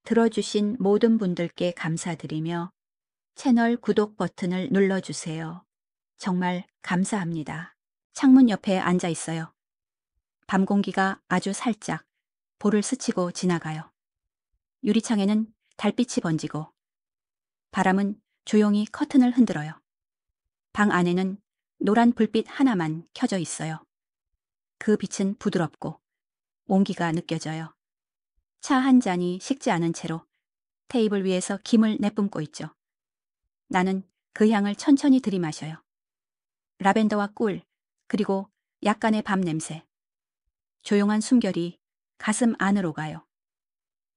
들어주신 모든 분들께 감사드리며 채널 구독 버튼을 눌러주세요. 정말 감사합니다. 창문 옆에 앉아 있어요. 밤 공기가 아주 살짝 볼을 스치고 지나가요. 유리창에는 달빛이 번지고 바람은 조용히 커튼을 흔들어요. 방 안에는 노란 불빛 하나만 켜져 있어요. 그 빛은 부드럽고 온기가 느껴져요. 차 한 잔이 식지 않은 채로 테이블 위에서 김을 내뿜고 있죠. 나는 그 향을 천천히 들이마셔요. 라벤더와 꿀, 그리고 약간의 밤 냄새. 조용한 숨결이 가슴 안으로 가요.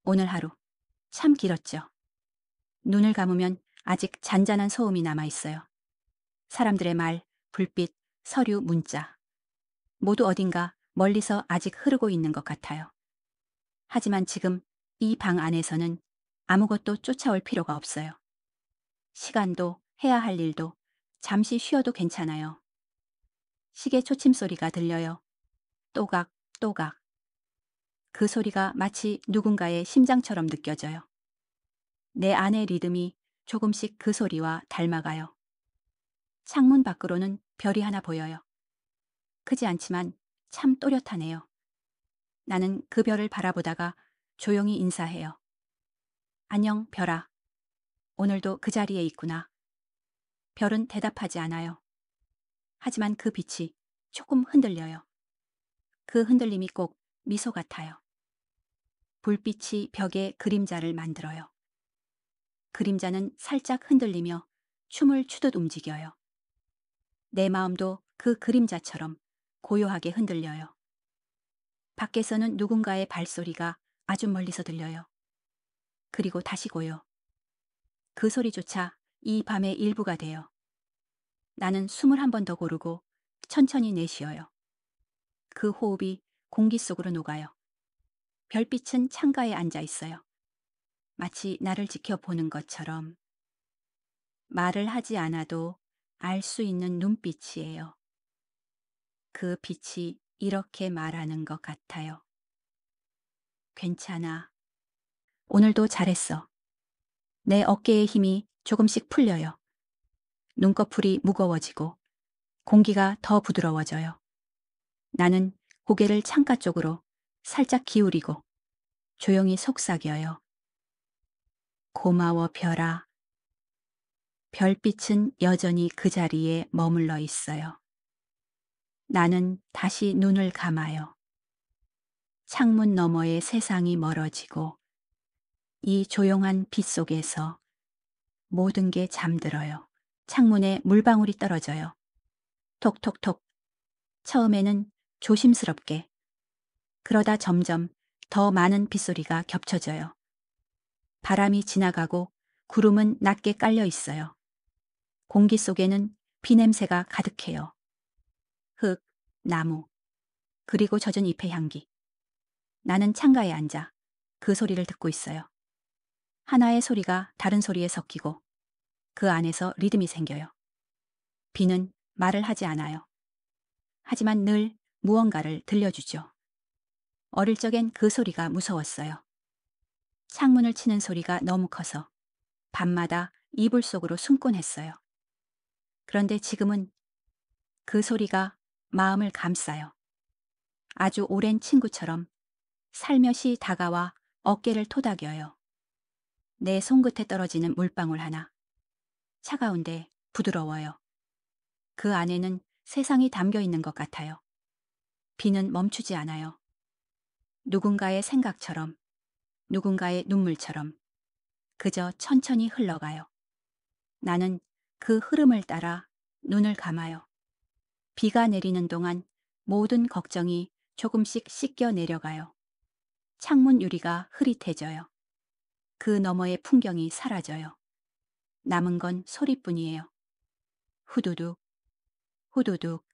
오늘 하루 참 길었죠. 눈을 감으면 아직 잔잔한 소음이 남아 있어요. 사람들의 말, 불빛, 서류, 문자. 모두 어딘가 멀리서 아직 흐르고 있는 것 같아요. 하지만 지금 이 방 안에서는 아무것도 쫓아올 필요가 없어요. 시간도 해야 할 일도 잠시 쉬어도 괜찮아요. 시계 초침 소리가 들려요. 또각, 또각. 그 소리가 마치 누군가의 심장처럼 느껴져요. 내 안의 리듬이 조금씩 그 소리와 닮아가요. 창문 밖으로는 별이 하나 보여요. 크지 않지만 참 또렷하네요. 나는 그 별을 바라보다가 조용히 인사해요. 안녕, 별아. 오늘도 그 자리에 있구나. 별은 대답하지 않아요. 하지만 그 빛이 조금 흔들려요. 그 흔들림이 꼭 미소 같아요. 불빛이 벽에 그림자를 만들어요. 그림자는 살짝 흔들리며 춤을 추듯 움직여요. 내 마음도 그 그림자처럼 고요하게 흔들려요. 밖에서는 누군가의 발소리가 아주 멀리서 들려요. 그리고 다시 고요. 그 소리조차 이 밤의 일부가 돼요. 나는 숨을 한 번 더 고르고 천천히 내쉬어요. 그 호흡이 공기 속으로 녹아요. 별빛은 창가에 앉아 있어요. 마치 나를 지켜보는 것처럼. 말을 하지 않아도 알 수 있는 눈빛이에요. 그 빛이 이렇게 말하는 것 같아요. 괜찮아. 오늘도 잘했어. 내 어깨의 힘이 조금씩 풀려요. 눈꺼풀이 무거워지고 공기가 더 부드러워져요. 나는 고개를 창가 쪽으로 살짝 기울이고 조용히 속삭여요. 고마워, 별아. 별빛은 여전히 그 자리에 머물러 있어요. 나는 다시 눈을 감아요. 창문 너머의 세상이 멀어지고 이 조용한 빛 속에서 모든 게 잠들어요. 창문에 물방울이 떨어져요. 톡톡톡. 처음에는 조심스럽게. 그러다 점점 더 많은 빗소리가 겹쳐져요. 바람이 지나가고 구름은 낮게 깔려 있어요. 공기 속에는 비 냄새가 가득해요. 흙, 나무, 그리고 젖은 잎의 향기. 나는 창가에 앉아 그 소리를 듣고 있어요. 하나의 소리가 다른 소리에 섞이고 그 안에서 리듬이 생겨요. 비는 말을 하지 않아요. 하지만 늘 무언가를 들려주죠. 어릴 적엔 그 소리가 무서웠어요. 창문을 치는 소리가 너무 커서 밤마다 이불 속으로 숨곤 했어요. 그런데 지금은 그 소리가 마음을 감싸요. 아주 오랜 친구처럼 살며시 다가와 어깨를 토닥여요. 내 손끝에 떨어지는 물방울 하나. 차가운데 부드러워요. 그 안에는 세상이 담겨 있는 것 같아요. 비는 멈추지 않아요. 누군가의 생각처럼, 누군가의 눈물처럼 그저 천천히 흘러가요. 나는 그 흐름을 따라 눈을 감아요. 비가 내리는 동안 모든 걱정이 조금씩 씻겨 내려가요. 창문 유리가 흐릿해져요. 그 너머의 풍경이 사라져요. 남은 건 소리뿐이에요. 후두둑, 후두둑,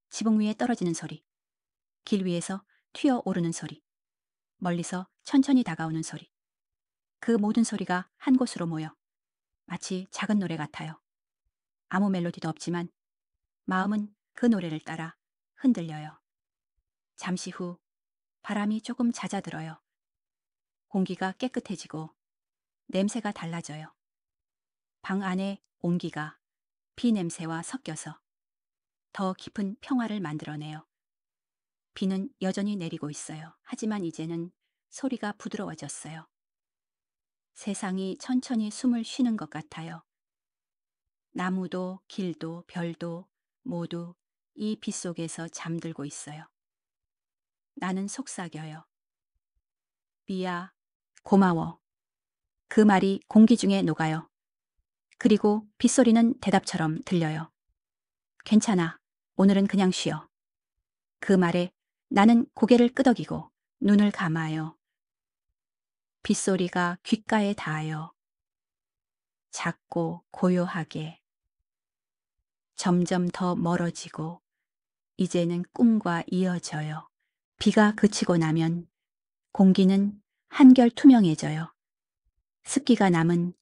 지붕 위에 떨어지는 소리, 길 위에서 튀어오르는 소리, 멀리서 천천히 다가오는 소리. 그 모든 소리가 한 곳으로 모여 마치 작은 노래 같아요. 아무 멜로디도 없지만 마음은 그 노래를 따라 흔들려요. 잠시 후 바람이 조금 잦아들어요. 공기가 깨끗해지고 냄새가 달라져요. 방 안의 온기가 비 냄새와 섞여서 더 깊은 평화를 만들어내요. 비는 여전히 내리고 있어요. 하지만 이제는 소리가 부드러워졌어요. 세상이 천천히 숨을 쉬는 것 같아요. 나무도 길도 별도 모두 이 빛 속에서 잠들고 있어요. 나는 속삭여요. 비야, 고마워. 그 말이 공기 중에 녹아요. 그리고 빗소리는 대답처럼 들려요. 괜찮아. 오늘은 그냥 쉬어. 그 말에 나는 고개를 끄덕이고 눈을 감아요. 빗소리가 귓가에 닿아요. 작고 고요하게. 점점 더 멀어지고 이제는 꿈과 이어져요. 비가 그치고 나면 공기는 한결 투명해져요. 습기가 남은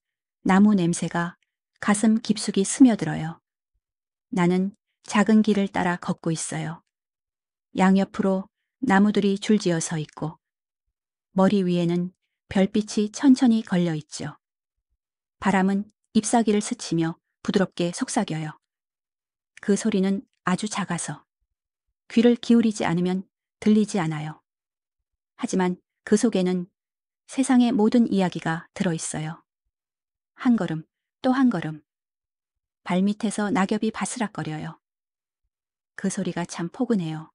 나무 냄새가 가슴 깊숙이 스며들어요. 나는 작은 길을 따라 걷고 있어요. 양옆으로 나무들이 줄지어 서 있고 머리 위에는 별빛이 천천히 걸려 있죠. 바람은 잎사귀를 스치며 부드럽게 속삭여요. 그 소리는 아주 작아서 귀를 기울이지 않으면 들리지 않아요. 하지만 그 속에는 세상의 모든 이야기가 들어있어요. 한 걸음, 또 한 걸음. 발밑에서 낙엽이 바스락거려요. 그 소리가 참 포근해요.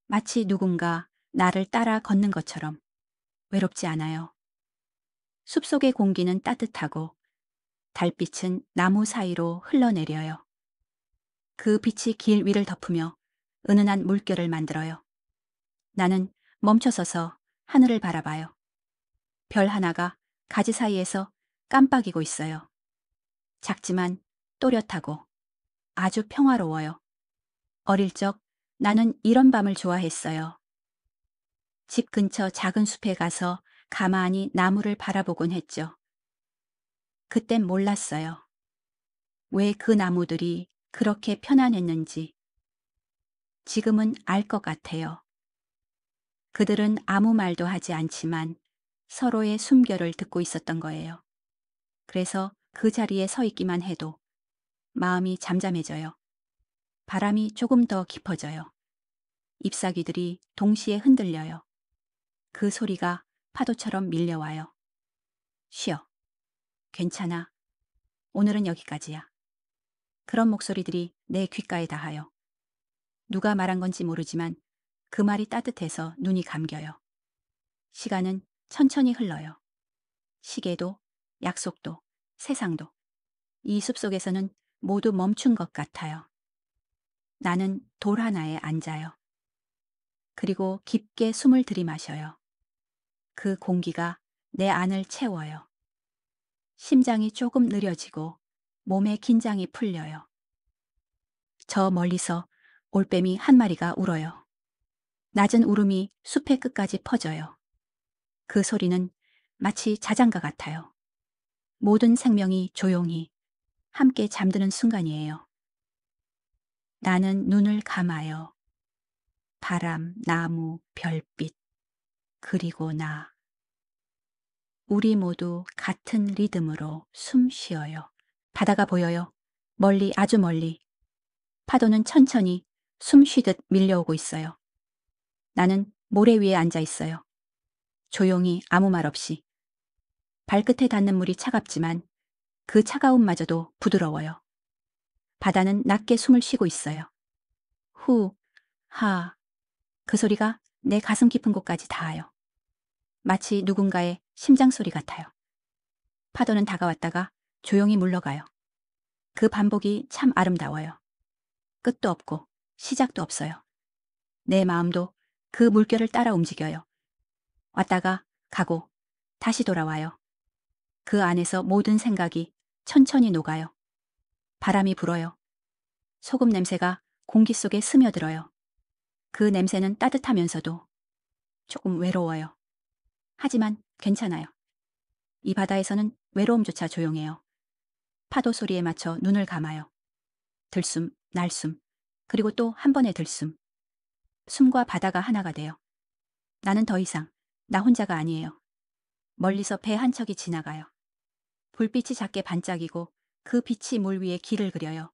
마치 누군가 나를 따라 걷는 것처럼 외롭지 않아요. 숲속의 공기는 따뜻하고 달빛은 나무 사이로 흘러내려요. 그 빛이 길 위를 덮으며 은은한 물결을 만들어요. 나는 멈춰서서 하늘을 바라봐요. 별 하나가 가지 사이에서 깜빡이고 있어요. 작지만 또렷하고 아주 평화로워요. 어릴 적 나는 이런 밤을 좋아했어요. 집 근처 작은 숲에 가서 가만히 나무를 바라보곤 했죠. 그땐 몰랐어요. 왜 그 나무들이 그렇게 편안했는지. 지금은 알 것 같아요. 그들은 아무 말도 하지 않지만 서로의 숨결을 듣고 있었던 거예요. 그래서 그 자리에 서 있기만 해도 마음이 잠잠해져요. 바람이 조금 더 깊어져요. 잎사귀들이 동시에 흔들려요. 그 소리가 파도처럼 밀려와요. 쉬어. 괜찮아. 오늘은 여기까지야. 그런 목소리들이 내 귓가에 닿아요. 누가 말한 건지 모르지만 그 말이 따뜻해서 눈이 감겨요. 시간은 천천히 흘러요. 시계도, 약속도, 세상도. 이 숲속에서는 모두 멈춘 것 같아요. 나는 돌 하나에 앉아요. 그리고 깊게 숨을 들이마셔요. 그 공기가 내 안을 채워요. 심장이 조금 느려지고 몸의 긴장이 풀려요. 저 멀리서 올빼미 한 마리가 울어요. 낮은 울음이 숲의 끝까지 퍼져요. 그 소리는 마치 자장가 같아요. 모든 생명이 조용히 함께 잠드는 순간이에요. 나는 눈을 감아요. 바람, 나무, 별빛, 그리고 나. 우리 모두 같은 리듬으로 숨 쉬어요. 바다가 보여요. 멀리, 아주 멀리. 파도는 천천히 숨 쉬듯 밀려오고 있어요. 나는 모래 위에 앉아 있어요. 조용히 아무 말 없이. 발끝에 닿는 물이 차갑지만 그 차가움마저도 부드러워요. 바다는 낮게 숨을 쉬고 있어요. 후, 하. 그 소리가 내 가슴 깊은 곳까지 닿아요. 마치 누군가의 심장 소리 같아요. 파도는 다가왔다가 조용히 물러가요. 그 반복이 참 아름다워요. 끝도 없고 시작도 없어요. 내 마음도 그 물결을 따라 움직여요. 왔다가 가고 다시 돌아와요. 그 안에서 모든 생각이 천천히 녹아요. 바람이 불어요. 소금 냄새가 공기 속에 스며들어요. 그 냄새는 따뜻하면서도 조금 외로워요. 하지만 괜찮아요. 이 바다에서는 외로움조차 조용해요. 파도 소리에 맞춰 눈을 감아요. 들숨, 날숨, 그리고 또 한 번의 들숨. 숨과 바다가 하나가 돼요. 나는 더 이상 나 혼자가 아니에요. 멀리서 배 한 척이 지나가요. 불빛이 작게 반짝이고 그 빛이 물 위에 길을 그려요.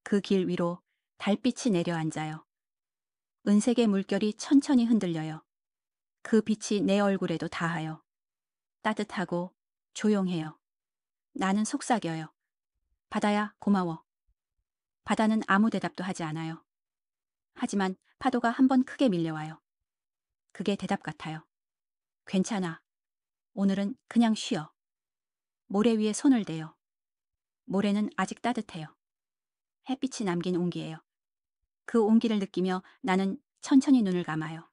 그 길 위로 달빛이 내려앉아요. 은색의 물결이 천천히 흔들려요. 그 빛이 내 얼굴에도 닿아요. 따뜻하고 조용해요. 나는 속삭여요. 바다야, 고마워. 바다는 아무 대답도 하지 않아요. 하지만 파도가 한 번 크게 밀려와요. 그게 대답 같아요. 괜찮아. 오늘은 그냥 쉬어. 모래 위에 손을 대요. 모래는 아직 따뜻해요. 햇빛이 남긴 온기예요. 그 온기를 느끼며 나는 천천히 눈을 감아요.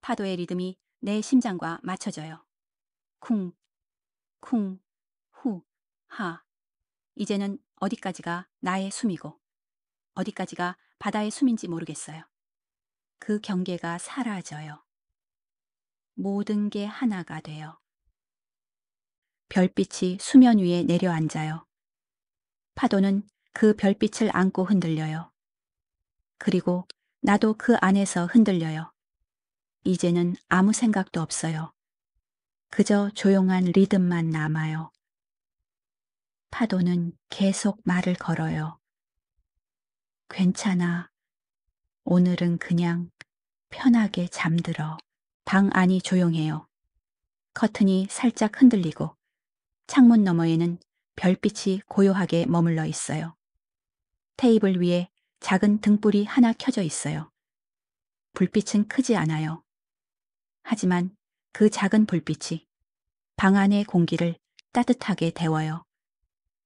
파도의 리듬이 내 심장과 맞춰져요. 쿵, 쿵, 후, 하. 이제는 어디까지가 나의 숨이고 어디까지가 바다의 숨인지 모르겠어요. 그 경계가 사라져요. 모든 게 하나가 돼요. 별빛이 수면 위에 내려앉아요. 파도는 그 별빛을 안고 흔들려요. 그리고 나도 그 안에서 흔들려요. 이제는 아무 생각도 없어요. 그저 조용한 리듬만 남아요. 파도는 계속 말을 걸어요. 괜찮아. 오늘은 그냥 편하게 잠들어. 방 안이 조용해요. 커튼이 살짝 흔들리고 창문 너머에는 별빛이 고요하게 머물러 있어요. 테이블 위에 작은 등불이 하나 켜져 있어요. 불빛은 크지 않아요. 하지만 그 작은 불빛이 방 안의 공기를 따뜻하게 데워요.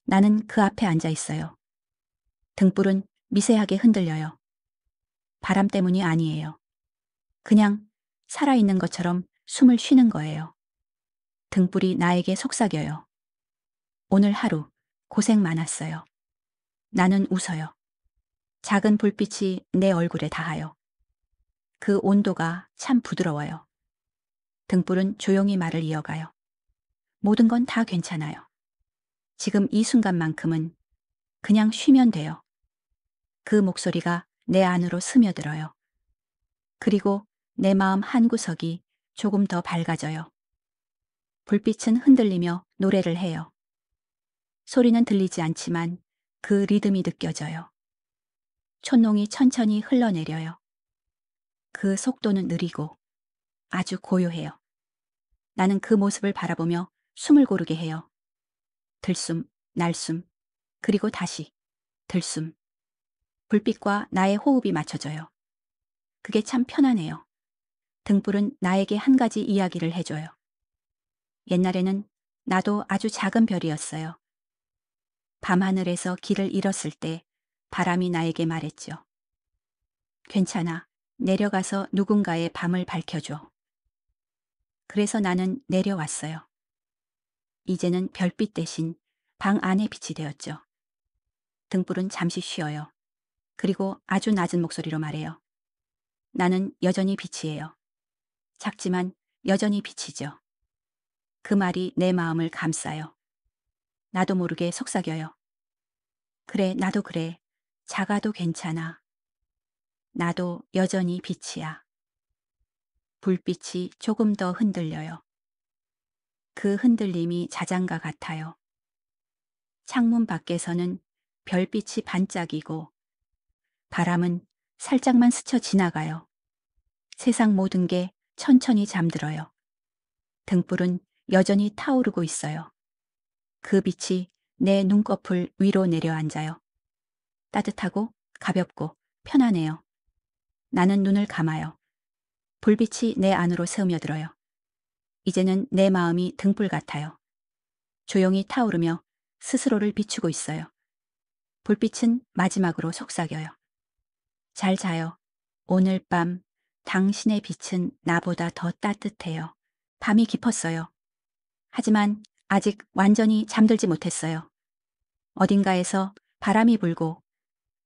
나는 그 앞에 앉아 있어요. 등불은 미세하게 흔들려요. 바람 때문이 아니에요. 그냥 살아있는 것처럼 숨을 쉬는 거예요. 등불이 나에게 속삭여요. 오늘 하루 고생 많았어요. 나는 웃어요. 작은 불빛이 내 얼굴에 닿아요. 그 온도가 참 부드러워요. 등불은 조용히 말을 이어가요. 모든 건 다 괜찮아요. 지금 이 순간만큼은 그냥 쉬면 돼요. 그 목소리가 내 안으로 스며들어요. 그리고 내 마음 한구석이 조금 더 밝아져요. 불빛은 흔들리며 노래를 해요. 소리는 들리지 않지만 그 리듬이 느껴져요. 촛농이 천천히 흘러내려요. 그 속도는 느리고 아주 고요해요. 나는 그 모습을 바라보며 숨을 고르게 해요. 들숨, 날숨, 그리고 다시 들숨. 불빛과 나의 호흡이 맞춰져요. 그게 참 편하네요. 등불은 나에게 한 가지 이야기를 해줘요. 옛날에는 나도 아주 작은 별이었어요. 밤하늘에서 길을 잃었을 때 바람이 나에게 말했죠. 괜찮아. 내려가서 누군가의 밤을 밝혀줘. 그래서 나는 내려왔어요. 이제는 별빛 대신 방 안의 빛이 되었죠. 등불은 잠시 쉬어요. 그리고 아주 낮은 목소리로 말해요. 나는 여전히 빛이에요. 작지만 여전히 빛이죠. 그 말이 내 마음을 감싸요. 나도 모르게 속삭여요. 그래, 나도 그래. 작아도 괜찮아. 나도 여전히 빛이야. 불빛이 조금 더 흔들려요. 그 흔들림이 자장가 같아요. 창문 밖에서는 별빛이 반짝이고 바람은 살짝만 스쳐 지나가요. 세상 모든 게 천천히 잠들어요. 등불은 여전히 타오르고 있어요. 그 빛이 내 눈꺼풀 위로 내려앉아요. 따뜻하고 가볍고 편하네요. 나는 눈을 감아요. 불빛이 내 안으로 스며들어요. 이제는 내 마음이 등불 같아요. 조용히 타오르며 스스로를 비추고 있어요. 불빛은 마지막으로 속삭여요. 잘 자요. 오늘 밤 당신의 빛은 나보다 더 따뜻해요. 밤이 깊었어요. 하지만 아직 완전히 잠들지 못했어요. 어딘가에서 바람이 불고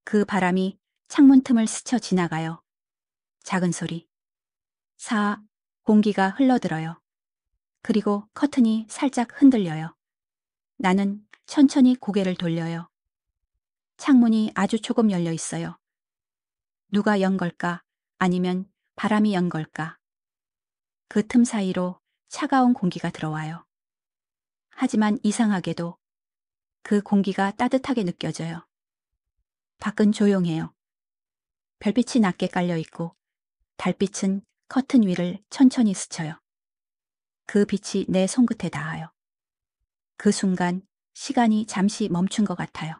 그 바람이 창문 틈을 스쳐 지나가요. 작은 소리. 공기가 흘러들어요. 그리고 커튼이 살짝 흔들려요. 나는 천천히 고개를 돌려요. 창문이 아주 조금 열려 있어요. 누가 연 걸까? 아니면 바람이 연 걸까? 그 틈 사이로 차가운 공기가 들어와요. 하지만 이상하게도 그 공기가 따뜻하게 느껴져요. 밖은 조용해요. 별빛이 낮게 깔려 있고 달빛은 커튼 위를 천천히 스쳐요. 그 빛이 내 손끝에 닿아요. 그 순간 시간이 잠시 멈춘 것 같아요.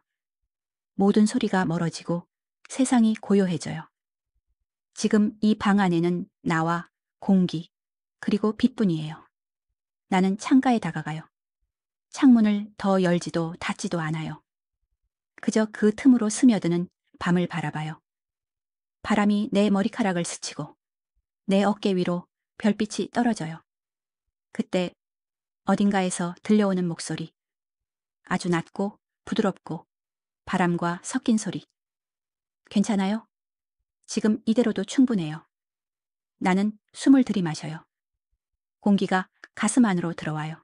모든 소리가 멀어지고 세상이 고요해져요. 지금 이 방 안에는 나와 공기, 그리고 빛뿐이에요. 나는 창가에 다가가요. 창문을 더 열지도 닫지도 않아요. 그저 그 틈으로 스며드는 밤을 바라봐요. 바람이 내 머리카락을 스치고 내 어깨 위로 별빛이 떨어져요. 그때 어딘가에서 들려오는 목소리. 아주 낮고 부드럽고 바람과 섞인 소리. 괜찮아요? 지금 이대로도 충분해요. 나는 숨을 들이마셔요. 공기가 가슴 안으로 들어와요.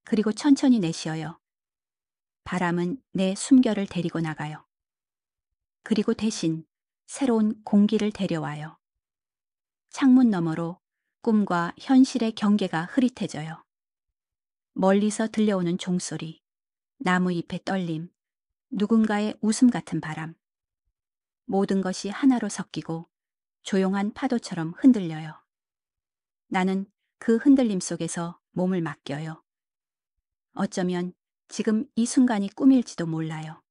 그리고 천천히 내쉬어요. 바람은 내 숨결을 데리고 나가요. 그리고 대신 새로운 공기를 데려와요. 창문 너머로 꿈과 현실의 경계가 흐릿해져요. 멀리서 들려오는 종소리, 나무 잎의 떨림, 누군가의 웃음 같은 바람. 모든 것이 하나로 섞이고 조용한 파도처럼 흔들려요. 나는 그 흔들림 속에서 몸을 맡겨요. 어쩌면 지금 이 순간이 꿈일지도 몰라요.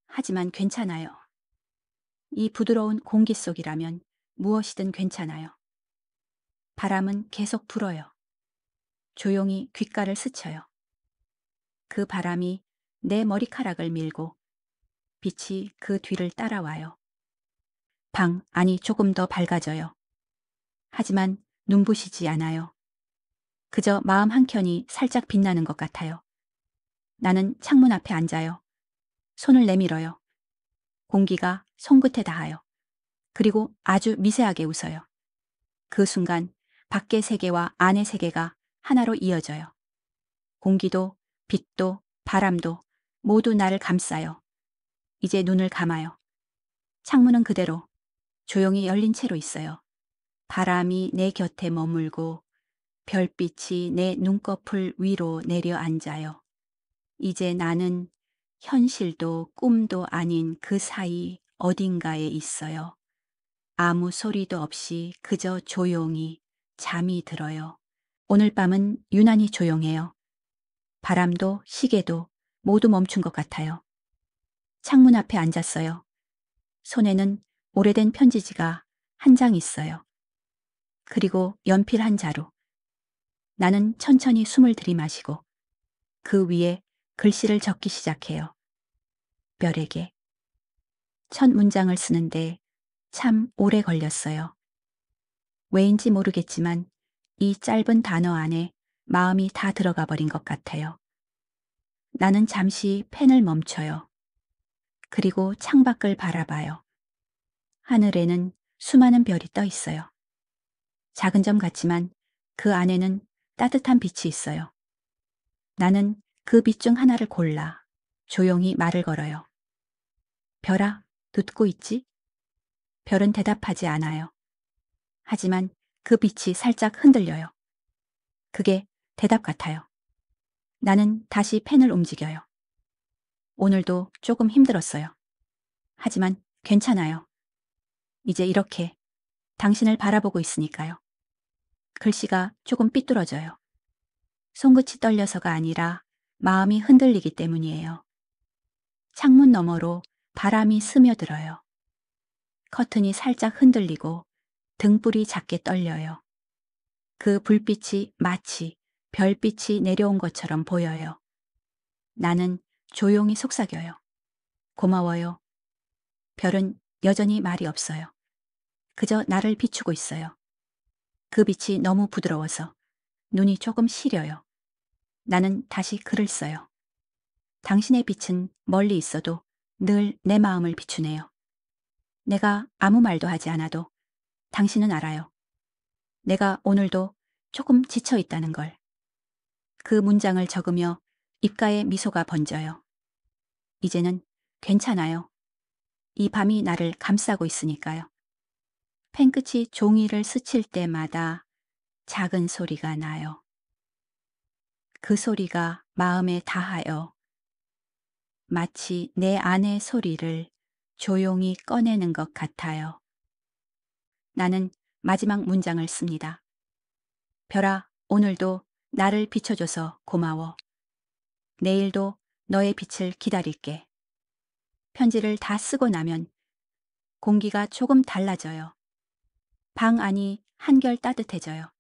하지만 괜찮아요. 이 부드러운 공기 속이라면 무엇이든 괜찮아요. 바람은 계속 불어요. 조용히 귓가를 스쳐요. 그 바람이 내 머리카락을 밀고 빛이 그 뒤를 따라와요. 방 안이 조금 더 밝아져요. 하지만 눈부시지 않아요. 그저 마음 한켠이 살짝 빛나는 것 같아요. 나는 창문 앞에 앉아요. 손을 내밀어요. 공기가 손끝에 닿아요. 그리고 아주 미세하게 웃어요. 그 순간 밖의 세계와 안의 세계가 하나로 이어져요. 공기도 빛도 바람도 모두 나를 감싸요. 이제 눈을 감아요. 창문은 그대로 조용히 열린 채로 있어요. 바람이 내 곁에 머물고 별빛이 내 눈꺼풀 위로 내려앉아요. 이제 나는 현실도 꿈도 아닌 그 사이 어딘가에 있어요. 아무 소리도 없이 그저 조용히 잠이 들어요. 오늘 밤은 유난히 조용해요. 바람도 시계도 모두 멈춘 것 같아요. 창문 앞에 앉았어요. 손에는 오래된 편지지가 한 장 있어요. 그리고 연필 한 자루. 나는 천천히 숨을 들이마시고 그 위에 글씨를 적기 시작해요. 별에게. 첫 문장을 쓰는데 참 오래 걸렸어요. 왜인지 모르겠지만 이 짧은 단어 안에 마음이 다 들어가 버린 것 같아요. 나는 잠시 펜을 멈춰요. 그리고 창밖을 바라봐요. 하늘에는 수많은 별이 떠 있어요. 작은 점 같지만 그 안에는 따뜻한 빛이 있어요. 나는 그 빛 중 하나를 골라 조용히 말을 걸어요. 별아, 듣고 있지? 별은 대답하지 않아요. 하지만 그 빛이 살짝 흔들려요. 그게 대답 같아요. 나는 다시 펜을 움직여요. 오늘도 조금 힘들었어요. 하지만 괜찮아요. 이제 이렇게 당신을 바라보고 있으니까요. 글씨가 조금 삐뚤어져요. 손끝이 떨려서가 아니라 마음이 흔들리기 때문이에요. 창문 너머로 바람이 스며들어요. 커튼이 살짝 흔들리고 등불이 작게 떨려요. 그 불빛이 마치 별빛이 내려온 것처럼 보여요. 나는 조용히 속삭여요. 고마워요. 별은 여전히 말이 없어요. 그저 나를 비추고 있어요. 그 빛이 너무 부드러워서 눈이 조금 시려요. 나는 다시 글을 써요. 당신의 빛은 멀리 있어도 늘 내 마음을 비추네요. 내가 아무 말도 하지 않아도 당신은 알아요. 내가 오늘도 조금 지쳐 있다는 걸. 그 문장을 적으며 입가에 미소가 번져요. 이제는 괜찮아요. 이 밤이 나를 감싸고 있으니까요. 펜끝이 종이를 스칠 때마다 작은 소리가 나요. 그 소리가 마음에 닿아요. 마치 내 안의 소리를 조용히 꺼내는 것 같아요. 나는 마지막 문장을 씁니다. 별아, 오늘도 나를 비춰줘서 고마워. 내일도 너의 빛을 기다릴게. 편지를 다 쓰고 나면 공기가 조금 달라져요. 방 안이 한결 따뜻해져요.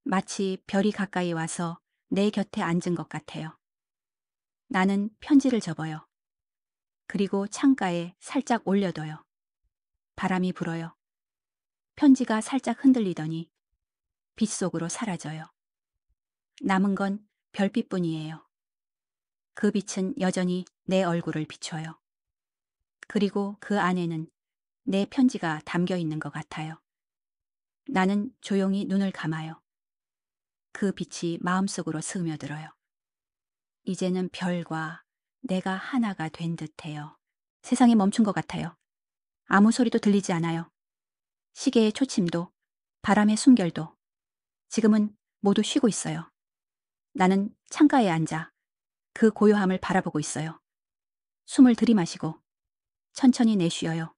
마치 별이 가까이 와서 내 곁에 앉은 것 같아요. 나는 편지를 접어요. 그리고 창가에 살짝 올려둬요. 바람이 불어요. 편지가 살짝 흔들리더니 빛 속으로 사라져요. 남은 건 별빛뿐이에요. 그 빛은 여전히 내 얼굴을 비춰요. 그리고 그 안에는 내 편지가 담겨 있는 것 같아요. 나는 조용히 눈을 감아요. 그 빛이 마음속으로 스며들어요. 이제는 별과 내가 하나가 된 듯해요. 세상이 멈춘 것 같아요. 아무 소리도 들리지 않아요. 시계의 초침도, 바람의 숨결도. 지금은 모두 쉬고 있어요. 나는 창가에 앉아 그 고요함을 바라보고 있어요. 숨을 들이마시고 천천히 내쉬어요.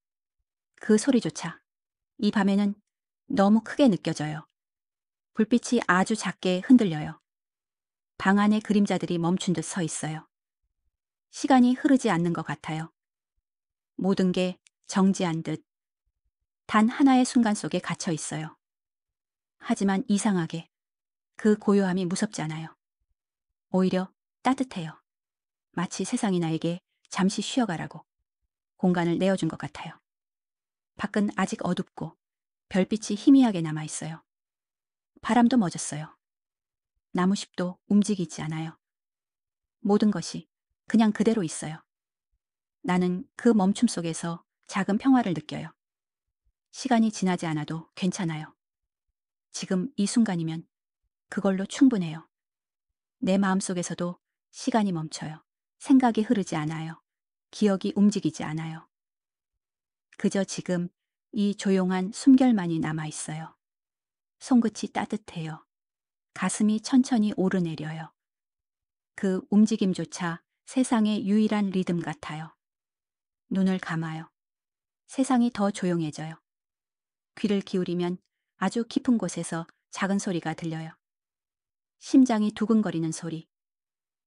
그 소리조차 이 밤에는 너무 크게 느껴져요. 불빛이 아주 작게 흔들려요. 방 안의 그림자들이 멈춘 듯 서 있어요. 시간이 흐르지 않는 것 같아요. 모든 게 정지한 듯 단 하나의 순간 속에 갇혀 있어요. 하지만 이상하게 그 고요함이 무섭지 않아요. 오히려 따뜻해요. 마치 세상이 나에게 잠시 쉬어가라고 공간을 내어준 것 같아요. 밖은 아직 어둡고 별빛이 희미하게 남아 있어요. 바람도 멎었어요. 나무잎도 움직이지 않아요. 모든 것이 그냥 그대로 있어요. 나는 그 멈춤 속에서 작은 평화를 느껴요. 시간이 지나지 않아도 괜찮아요. 지금 이 순간이면 그걸로 충분해요. 내 마음속에서도 시간이 멈춰요. 생각이 흐르지 않아요. 기억이 움직이지 않아요. 그저 지금 이 조용한 숨결만이 남아 있어요. 손끝이 따뜻해요. 가슴이 천천히 오르내려요. 그 움직임조차 세상의 유일한 리듬 같아요. 눈을 감아요. 세상이 더 조용해져요. 귀를 기울이면 아주 깊은 곳에서 작은 소리가 들려요. 심장이 두근거리는 소리.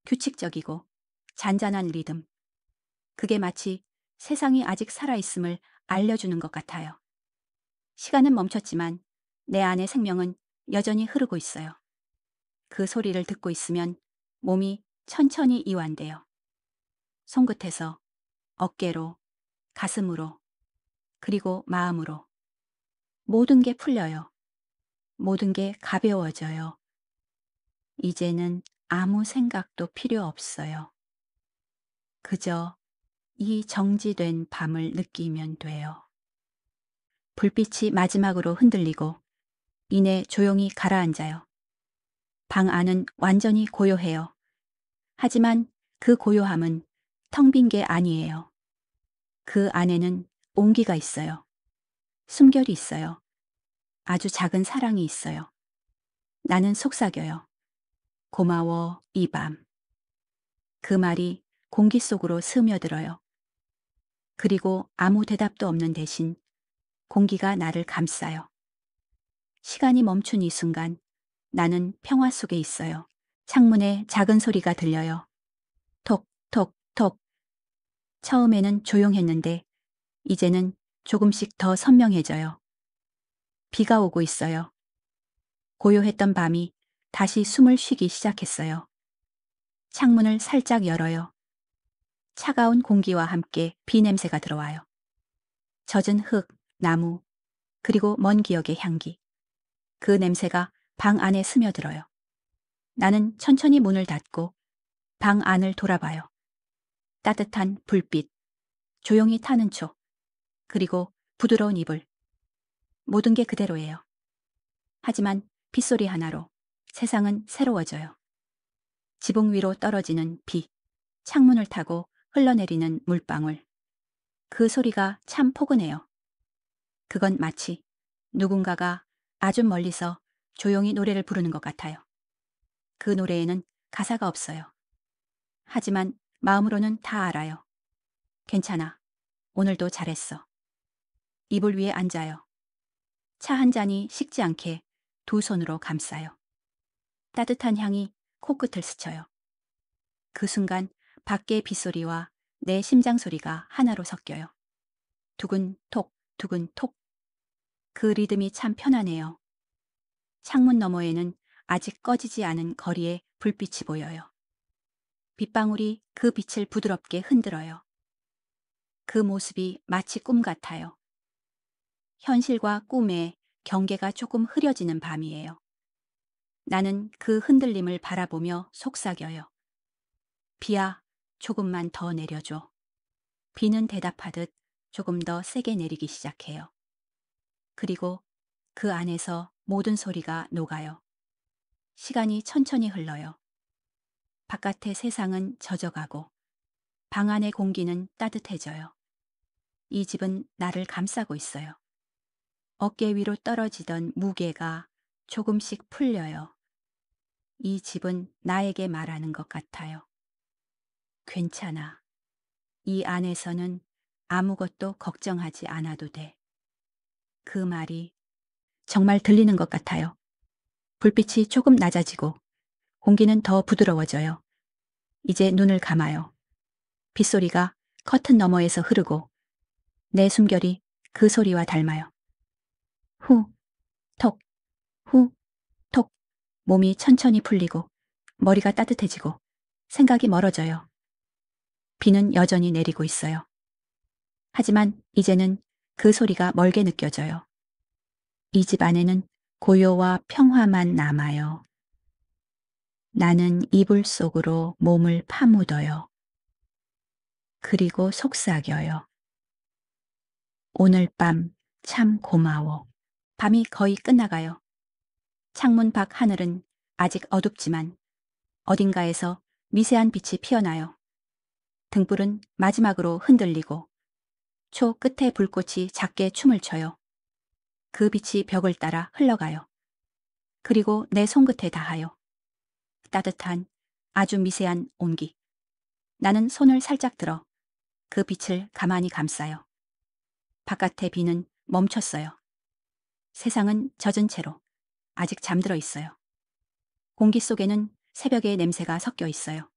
규칙적이고 잔잔한 리듬. 그게 마치 세상이 아직 살아있음을 알려주는 것 같아요. 시간은 멈췄지만 내 안의 생명은 여전히 흐르고 있어요. 그 소리를 듣고 있으면 몸이 천천히 이완돼요. 손끝에서 어깨로, 가슴으로, 그리고 마음으로. 모든 게 풀려요. 모든 게 가벼워져요. 이제는 아무 생각도 필요 없어요. 그저 이 정지된 밤을 느끼면 돼요. 불빛이 마지막으로 흔들리고 이내 조용히 가라앉아요. 방 안은 완전히 고요해요. 하지만 그 고요함은 텅 빈 게 아니에요. 그 안에는 온기가 있어요. 숨결이 있어요. 아주 작은 사랑이 있어요. 나는 속삭여요. 고마워, 이 밤. 그 말이 공기 속으로 스며들어요. 그리고 아무 대답도 없는 대신 공기가 나를 감싸요. 시간이 멈춘 이 순간 나는 평화 속에 있어요. 창문에 작은 소리가 들려요. 톡, 톡, 톡. 처음에는 조용했는데 이제는 조금씩 더 선명해져요. 비가 오고 있어요. 고요했던 밤이 다시 숨을 쉬기 시작했어요. 창문을 살짝 열어요. 차가운 공기와 함께 비 냄새가 들어와요. 젖은 흙, 나무, 그리고 먼 기억의 향기. 그 냄새가 방 안에 스며들어요. 나는 천천히 문을 닫고 방 안을 돌아봐요. 따뜻한 불빛, 조용히 타는 초, 그리고 부드러운 이불. 모든 게 그대로예요. 하지만 빗소리 하나로 세상은 새로워져요. 지붕 위로 떨어지는 비, 창문을 타고 흘러내리는 물방울. 그 소리가 참 포근해요. 그건 마치 누군가가 아주 멀리서 조용히 노래를 부르는 것 같아요. 그 노래에는 가사가 없어요. 하지만 마음으로는 다 알아요. 괜찮아. 오늘도 잘했어. 이불 위에 앉아요. 차 한 잔이 식지 않게 두 손으로 감싸요. 따뜻한 향이 코끝을 스쳐요. 그 순간 밖의 빗소리와 내 심장 소리가 하나로 섞여요. 두근톡, 두근톡. 그 리듬이 참 편하네요. 창문 너머에는 아직 꺼지지 않은 거리에 불빛이 보여요. 빗방울이 그 빛을 부드럽게 흔들어요. 그 모습이 마치 꿈 같아요. 현실과 꿈의 경계가 조금 흐려지는 밤이에요. 나는 그 흔들림을 바라보며 속삭여요. 비야, 조금만 더 내려줘. 비는 대답하듯 조금 더 세게 내리기 시작해요. 그리고 그 안에서 모든 소리가 녹아요. 시간이 천천히 흘러요. 바깥의 세상은 젖어가고 방 안의 공기는 따뜻해져요. 이 집은 나를 감싸고 있어요. 어깨 위로 떨어지던 무게가 조금씩 풀려요. 이 집은 나에게 말하는 것 같아요. 괜찮아. 이 안에서는 아무것도 걱정하지 않아도 돼. 그 말이 정말 들리는 것 같아요. 불빛이 조금 낮아지고 공기는 더 부드러워져요. 이제 눈을 감아요. 빗소리가 커튼 너머에서 흐르고 내 숨결이 그 소리와 닮아요. 후, 톡, 후, 톡. 몸이 천천히 풀리고 머리가 따뜻해지고 생각이 멀어져요. 비는 여전히 내리고 있어요. 하지만 이제는 그 소리가 멀게 느껴져요. 이 집 안에는 고요와 평화만 남아요. 나는 이불 속으로 몸을 파묻어요. 그리고 속삭여요. 오늘 밤 참 고마워. 밤이 거의 끝나가요. 창문 밖 하늘은 아직 어둡지만 어딘가에서 미세한 빛이 피어나요. 등불은 마지막으로 흔들리고 초 끝에 불꽃이 작게 춤을 춰요. 그 빛이 벽을 따라 흘러가요. 그리고 내 손끝에 닿아요. 따뜻한 아주 미세한 온기. 나는 손을 살짝 들어 그 빛을 가만히 감싸요. 바깥의 비는 멈췄어요. 세상은 젖은 채로 아직 잠들어 있어요. 공기 속에는 새벽의 냄새가 섞여 있어요.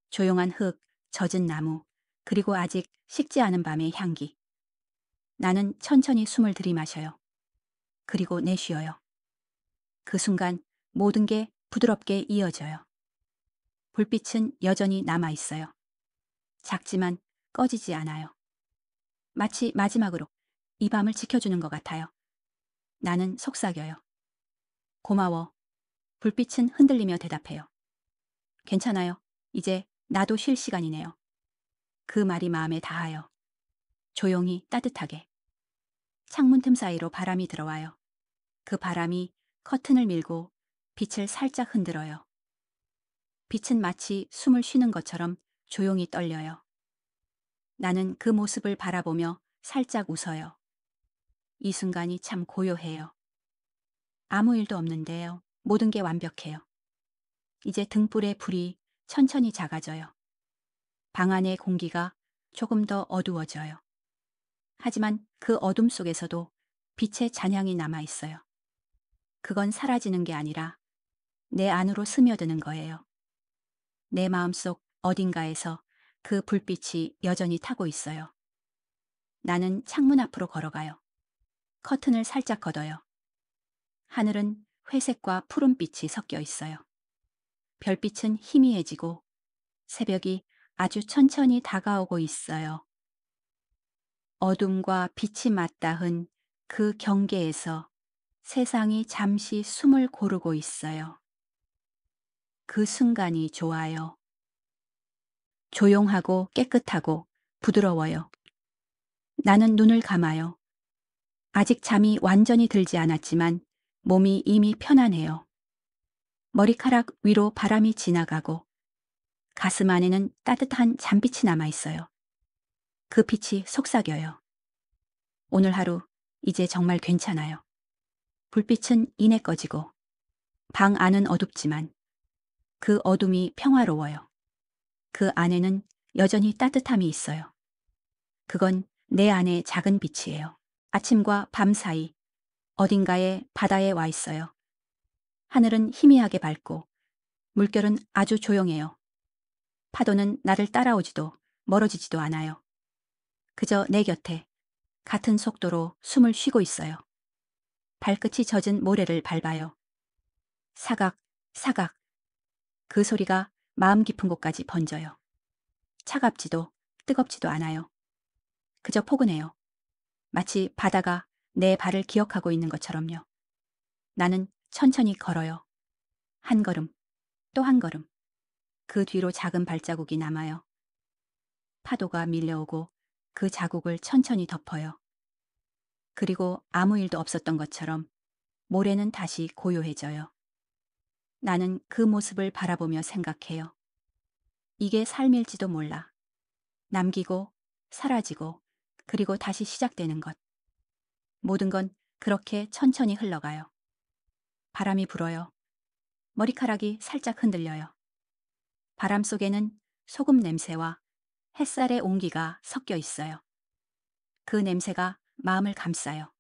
조용한 흙, 젖은 나무, 그리고 아직 식지 않은 밤의 향기. 나는 천천히 숨을 들이마셔요. 그리고 내쉬어요. 그 순간 모든 게 부드럽게 이어져요. 불빛은 여전히 남아 있어요. 작지만 꺼지지 않아요. 마치 마지막으로 이 밤을 지켜주는 것 같아요. 나는 속삭여요. 고마워. 불빛은 흔들리며 대답해요. 괜찮아요. 이제 나도 쉴 시간이네요. 그 말이 마음에 닿아요. 조용히 따뜻하게. 창문 틈 사이로 바람이 들어와요. 그 바람이 커튼을 밀고 빛을 살짝 흔들어요. 빛은 마치 숨을 쉬는 것처럼 조용히 떨려요. 나는 그 모습을 바라보며 살짝 웃어요. 이 순간이 참 고요해요. 아무 일도 없는데요. 모든 게 완벽해요. 이제 등불의 불이 천천히 작아져요. 방 안의 공기가 조금 더 어두워져요. 하지만 그 어둠 속에서도 빛의 잔향이 남아 있어요. 그건 사라지는 게 아니라 내 안으로 스며드는 거예요. 내 마음속 어딘가에서 그 불빛이 여전히 타고 있어요. 나는 창문 앞으로 걸어가요. 커튼을 살짝 걷어요. 하늘은 회색과 푸른빛이 섞여 있어요. 별빛은 희미해지고 새벽이 아주 천천히 다가오고 있어요. 어둠과 빛이 맞닿은 그 경계에서 세상이 잠시 숨을 고르고 있어요. 그 순간이 좋아요. 조용하고 깨끗하고 부드러워요. 나는 눈을 감아요. 아직 잠이 완전히 들지 않았지만 몸이 이미 편안해요. 머리카락 위로 바람이 지나가고 가슴 안에는 따뜻한 잠빛이 남아 있어요. 그 빛이 속삭여요. 오늘 하루 이제 정말 괜찮아요. 불빛은 이내 꺼지고 방 안은 어둡지만 그 어둠이 평화로워요. 그 안에는 여전히 따뜻함이 있어요. 그건 내 안의 작은 빛이에요. 아침과 밤 사이 어딘가에 바다에 와 있어요. 하늘은 희미하게 밝고 물결은 아주 조용해요. 파도는 나를 따라오지도 멀어지지도 않아요. 그저 내 곁에 같은 속도로 숨을 쉬고 있어요. 발끝이 젖은 모래를 밟아요. 사각, 사각. 그 소리가 마음 깊은 곳까지 번져요. 차갑지도 뜨겁지도 않아요. 그저 포근해요. 마치 바다가 내 발을 기억하고 있는 것처럼요. 나는 천천히 걸어요. 한 걸음, 또 한 걸음. 그 뒤로 작은 발자국이 남아요. 파도가 밀려오고 그 자국을 천천히 덮어요. 그리고 아무 일도 없었던 것처럼 모래는 다시 고요해져요. 나는 그 모습을 바라보며 생각해요. 이게 삶일지도 몰라. 남기고, 사라지고, 그리고 다시 시작되는 것. 모든 건 그렇게 천천히 흘러가요. 바람이 불어요. 머리카락이 살짝 흔들려요. 바람 속에는 소금 냄새와 햇살의 온기가 섞여 있어요. 그 냄새가 마음을 감싸요.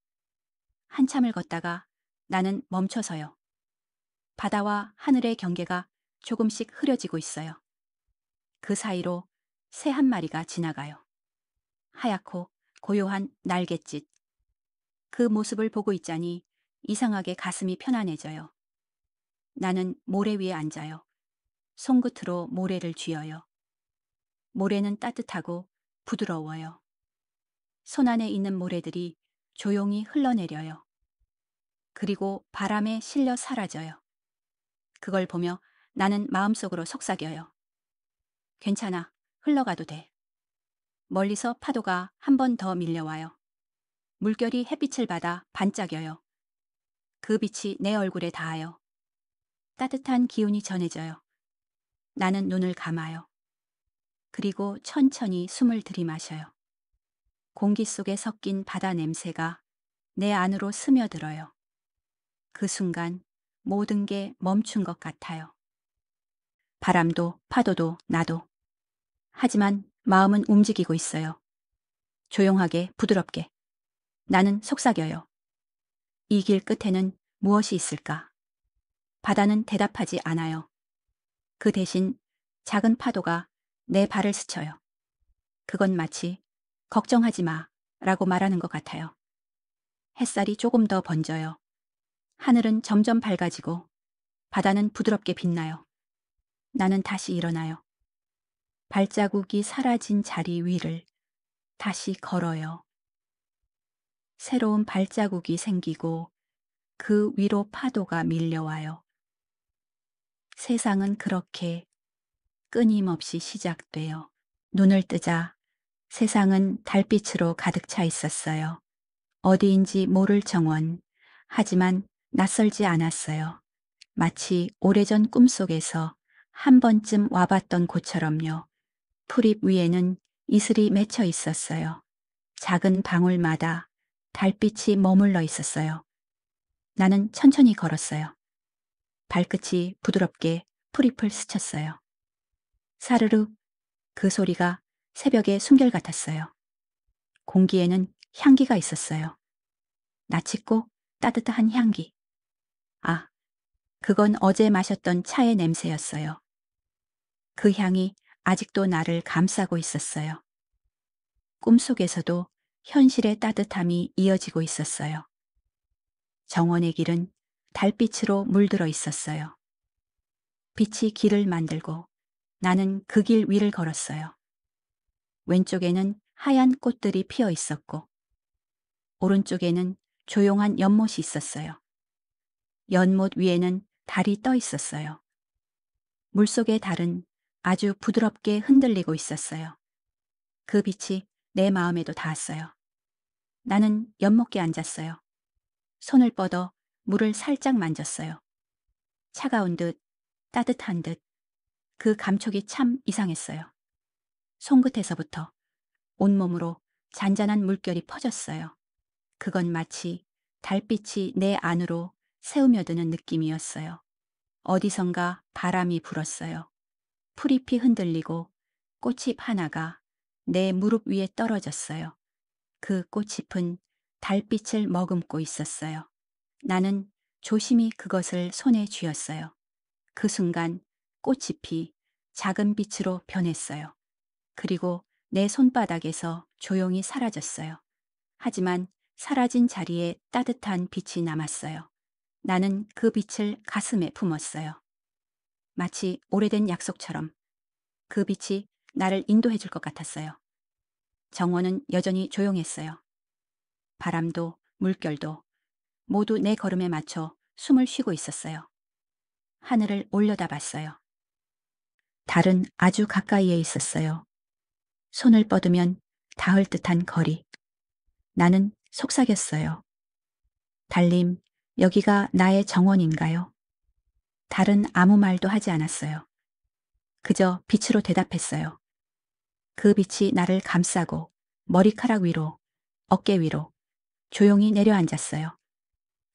한참을 걷다가 나는 멈춰서요. 바다와 하늘의 경계가 조금씩 흐려지고 있어요. 그 사이로 새 한 마리가 지나가요. 하얗고 고요한 날갯짓. 그 모습을 보고 있자니 이상하게 가슴이 편안해져요. 나는 모래 위에 앉아요. 손끝으로 모래를 쥐어요. 모래는 따뜻하고 부드러워요. 손 안에 있는 모래들이 조용히 흘러내려요. 그리고 바람에 실려 사라져요. 그걸 보며 나는 마음속으로 속삭여요. 괜찮아. 흘러가도 돼. 멀리서 파도가 한 번 더 밀려와요. 물결이 햇빛을 받아 반짝여요. 그 빛이 내 얼굴에 닿아요. 따뜻한 기운이 전해져요. 나는 눈을 감아요. 그리고 천천히 숨을 들이마셔요. 공기 속에 섞인 바다 냄새가 내 안으로 스며들어요. 그 순간 모든 게 멈춘 것 같아요. 바람도 파도도 나도. 하지만 마음은 움직이고 있어요. 조용하게 부드럽게. 나는 속삭여요. 이 길 끝에는 무엇이 있을까? 바다는 대답하지 않아요. 그 대신 작은 파도가 내 발을 스쳐요. 그건 마치 걱정하지 마 라고 말하는 것 같아요. 햇살이 조금 더 번져요. 하늘은 점점 밝아지고 바다는 부드럽게 빛나요. 나는 다시 일어나요. 발자국이 사라진 자리 위를 다시 걸어요. 새로운 발자국이 생기고 그 위로 파도가 밀려와요. 세상은 그렇게 끊임없이 시작돼요. 눈을 뜨자 세상은 달빛으로 가득 차 있었어요. 어디인지 모를 정원. 하지만 낯설지 않았어요. 마치 오래전 꿈속에서 한 번쯤 와봤던 곳처럼요. 풀잎 위에는 이슬이 맺혀 있었어요. 작은 방울마다 달빛이 머물러 있었어요. 나는 천천히 걸었어요. 발끝이 부드럽게 풀잎을 스쳤어요. 사르르 그 소리가 새벽의 숨결 같았어요. 공기에는 향기가 있었어요. 나치고 따뜻한 향기. 아, 그건 어제 마셨던 차의 냄새였어요. 그 향이 아직도 나를 감싸고 있었어요. 꿈속에서도 현실의 따뜻함이 이어지고 있었어요. 정원의 길은 달빛으로 물들어 있었어요. 빛이 길을 만들고 나는 그 길 위를 걸었어요. 왼쪽에는 하얀 꽃들이 피어 있었고 오른쪽에는 조용한 연못이 있었어요. 연못 위에는 달이 떠 있었어요. 물속의 달은 아주 부드럽게 흔들리고 있었어요. 그 빛이 내 마음에도 닿았어요. 나는 연못께 앉았어요. 손을 뻗어 물을 살짝 만졌어요. 차가운 듯 따뜻한 듯 그 감촉이 참 이상했어요. 손끝에서부터 온몸으로 잔잔한 물결이 퍼졌어요. 그건 마치 달빛이 내 안으로 새우며드는 느낌이었어요. 어디선가 바람이 불었어요. 풀잎이 흔들리고 꽃잎 하나가 내 무릎 위에 떨어졌어요. 그 꽃잎은 달빛을 머금고 있었어요. 나는 조심히 그것을 손에 쥐었어요. 그 순간 꽃잎이 작은 빛으로 변했어요. 그리고 내 손바닥에서 조용히 사라졌어요. 하지만 사라진 자리에 따뜻한 빛이 남았어요. 나는 그 빛을 가슴에 품었어요. 마치 오래된 약속처럼 그 빛이 나를 인도해 줄 것 같았어요. 정원은 여전히 조용했어요. 바람도 물결도 모두 내 걸음에 맞춰 숨을 쉬고 있었어요. 하늘을 올려다봤어요. 달은 아주 가까이에 있었어요. 손을 뻗으면 닿을 듯한 거리. 나는 속삭였어요. 달님, 여기가 나의 정원인가요? 달은 아무 말도 하지 않았어요. 그저 빛으로 대답했어요. 그 빛이 나를 감싸고 머리카락 위로, 어깨 위로 조용히 내려앉았어요.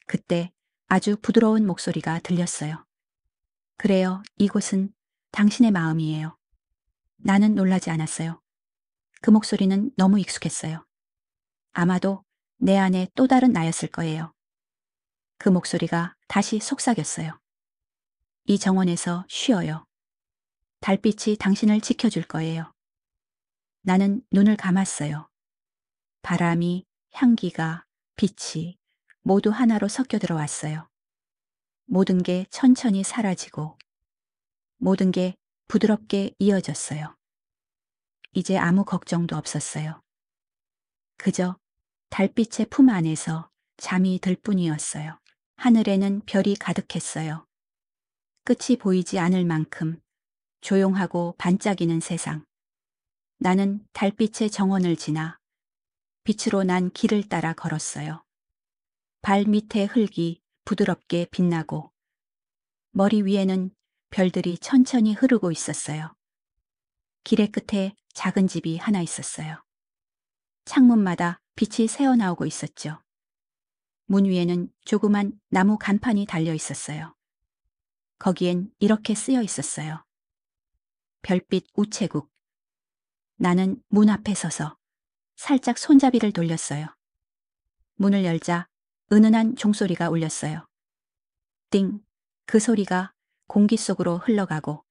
그때 아주 부드러운 목소리가 들렸어요. 그래요, 이곳은 당신의 마음이에요. 나는 놀라지 않았어요. 그 목소리는 너무 익숙했어요. 아마도 내 안에 또 다른 나였을 거예요. 그 목소리가 다시 속삭였어요. 이 정원에서 쉬어요. 달빛이 당신을 지켜줄 거예요. 나는 눈을 감았어요. 바람이, 향기가, 빛이 모두 하나로 섞여 들어왔어요. 모든 게 천천히 사라지고 모든 게 부드럽게 이어졌어요. 이제 아무 걱정도 없었어요. 그저 달빛의 품 안에서 잠이 들 뿐이었어요. 하늘에는 별이 가득했어요. 끝이 보이지 않을 만큼 조용하고 반짝이는 세상. 나는 달빛의 정원을 지나 빛으로 난 길을 따라 걸었어요. 발 밑에 흙이 부드럽게 빛나고 머리 위에는 별들이 천천히 흐르고 있었어요. 길의 끝에 작은 집이 하나 있었어요. 창문마다 빛이 새어나오고 있었죠. 문 위에는 조그만 나무 간판이 달려 있었어요. 거기엔 이렇게 쓰여 있었어요. 별빛 우체국. 나는 문 앞에 서서 살짝 손잡이를 돌렸어요. 문을 열자 은은한 종소리가 울렸어요. 띵! 그 소리가 공기 속으로 흘러가고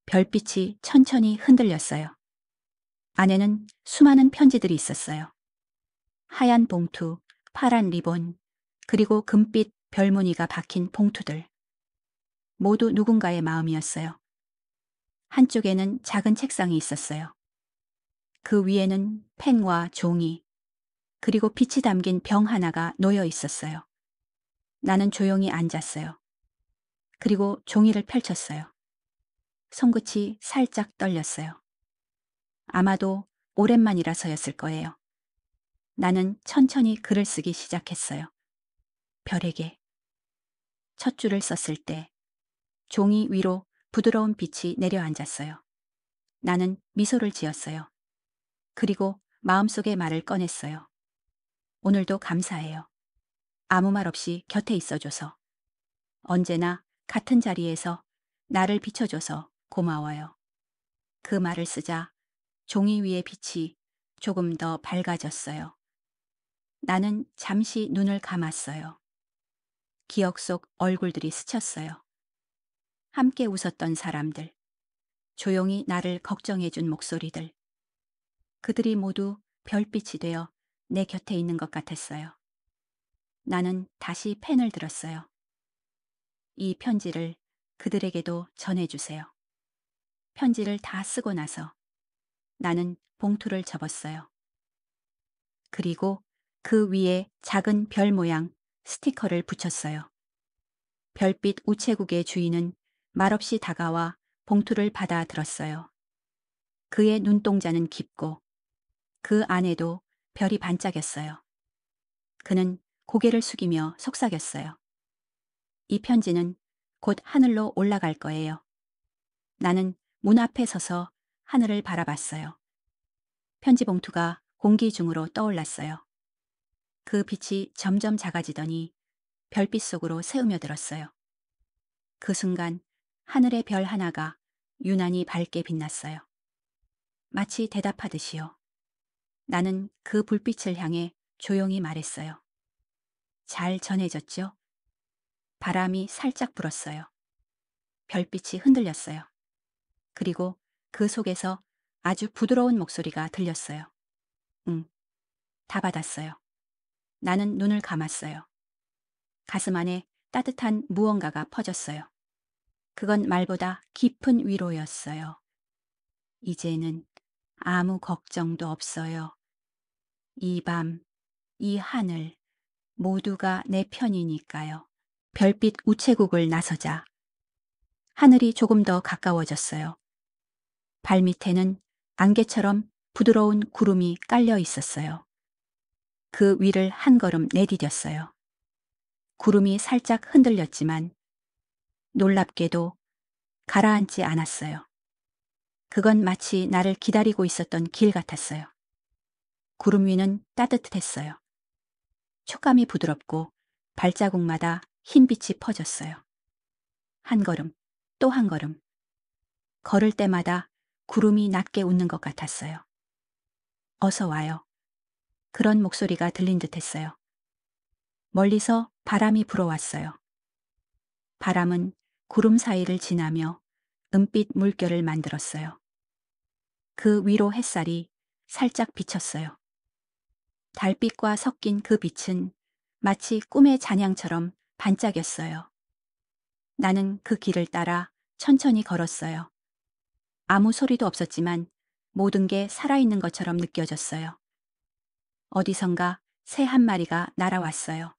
별빛이 천천히 흔들렸어요. 안에는 수많은 편지들이 있었어요. 하얀 봉투, 파란 리본, 그리고 금빛 별무늬가 박힌 봉투들. 모두 누군가의 마음이었어요. 한쪽에는 작은 책상이 있었어요. 그 위에는 펜과 종이, 그리고 빛이 담긴 병 하나가 놓여 있었어요. 나는 조용히 앉았어요. 그리고 종이를 펼쳤어요. 손끝이 살짝 떨렸어요. 아마도 오랜만이라서였을 거예요. 나는 천천히 글을 쓰기 시작했어요. 별에게. 첫 줄을 썼을 때 종이 위로 부드러운 빛이 내려앉았어요. 나는 미소를 지었어요. 그리고 마음속의 말을 꺼냈어요. 오늘도 감사해요. 아무 말 없이 곁에 있어줘서. 언제나 같은 자리에서 나를 비춰줘서 고마워요. 그 말을 쓰자 종이 위의 빛이 조금 더 밝아졌어요. 나는 잠시 눈을 감았어요. 기억 속 얼굴들이 스쳤어요. 함께 웃었던 사람들, 조용히 나를 걱정해준 목소리들. 그들이 모두 별빛이 되어 내 곁에 있는 것 같았어요. 나는 다시 펜을 들었어요. 이 편지를 그들에게도 전해주세요. 편지를 다 쓰고 나서 나는 봉투를 접었어요. 그리고 그 위에 작은 별 모양 스티커를 붙였어요. 별빛 우체국의 주인은 말없이 다가와 봉투를 받아 들었어요. 그의 눈동자는 깊고 그 안에도 별이 반짝였어요. 그는 고개를 숙이며 속삭였어요. 이 편지는 곧 하늘로 올라갈 거예요. 나는 문 앞에 서서 하늘을 바라봤어요. 편지 봉투가 공기 중으로 떠올랐어요. 그 빛이 점점 작아지더니 별빛 속으로 새우며 들었어요. 그 순간 하늘의 별 하나가 유난히 밝게 빛났어요. 마치 대답하듯이요. 나는 그 불빛을 향해 조용히 말했어요. 잘 전해졌죠? 바람이 살짝 불었어요. 별빛이 흔들렸어요. 그리고 그 속에서 아주 부드러운 목소리가 들렸어요. 응, 다 받았어요. 나는 눈을 감았어요. 가슴 안에 따뜻한 무언가가 퍼졌어요. 그건 말보다 깊은 위로였어요. 이제는 아무 걱정도 없어요. 이 밤, 이 하늘, 모두가 내 편이니까요. 별빛 우체국을 나서자 하늘이 조금 더 가까워졌어요. 발밑에는 안개처럼 부드러운 구름이 깔려 있었어요. 그 위를 한 걸음 내디뎠어요. 구름이 살짝 흔들렸지만 놀랍게도 가라앉지 않았어요. 그건 마치 나를 기다리고 있었던 길 같았어요. 구름 위는 따뜻했어요. 촉감이 부드럽고 발자국마다 흰빛이 퍼졌어요. 한 걸음, 또 한 걸음. 걸을 때마다 구름이 낮게 웃는 것 같았어요. 어서 와요. 그런 목소리가 들린 듯 했어요. 멀리서 바람이 불어왔어요. 바람은 구름 사이를 지나며 은빛 물결을 만들었어요. 그 위로 햇살이 살짝 비쳤어요. 달빛과 섞인 그 빛은 마치 꿈의 잔향처럼 반짝였어요. 나는 그 길을 따라 천천히 걸었어요. 아무 소리도 없었지만 모든 게 살아있는 것처럼 느껴졌어요. 어디선가 새 한 마리가 날아왔어요.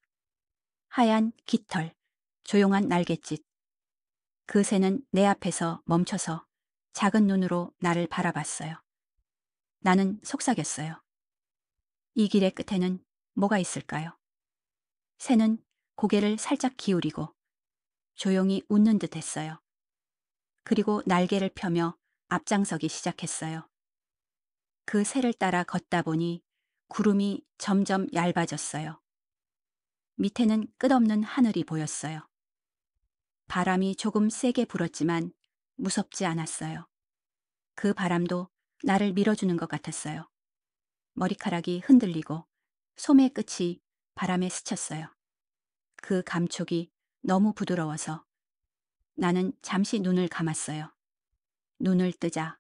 하얀 깃털, 조용한 날갯짓. 그 새는 내 앞에서 멈춰서 작은 눈으로 나를 바라봤어요. 나는 속삭였어요. 이 길의 끝에는 뭐가 있을까요? 새는 고개를 살짝 기울이고 조용히 웃는 듯 했어요. 그리고 날개를 펴며 앞장서기 시작했어요. 그 새를 따라 걷다 보니 구름이 점점 얇아졌어요. 밑에는 끝없는 하늘이 보였어요. 바람이 조금 세게 불었지만 무섭지 않았어요. 그 바람도 나를 밀어주는 것 같았어요. 머리카락이 흔들리고 소매 끝이 바람에 스쳤어요. 그 감촉이 너무 부드러워서 나는 잠시 눈을 감았어요. 눈을 뜨자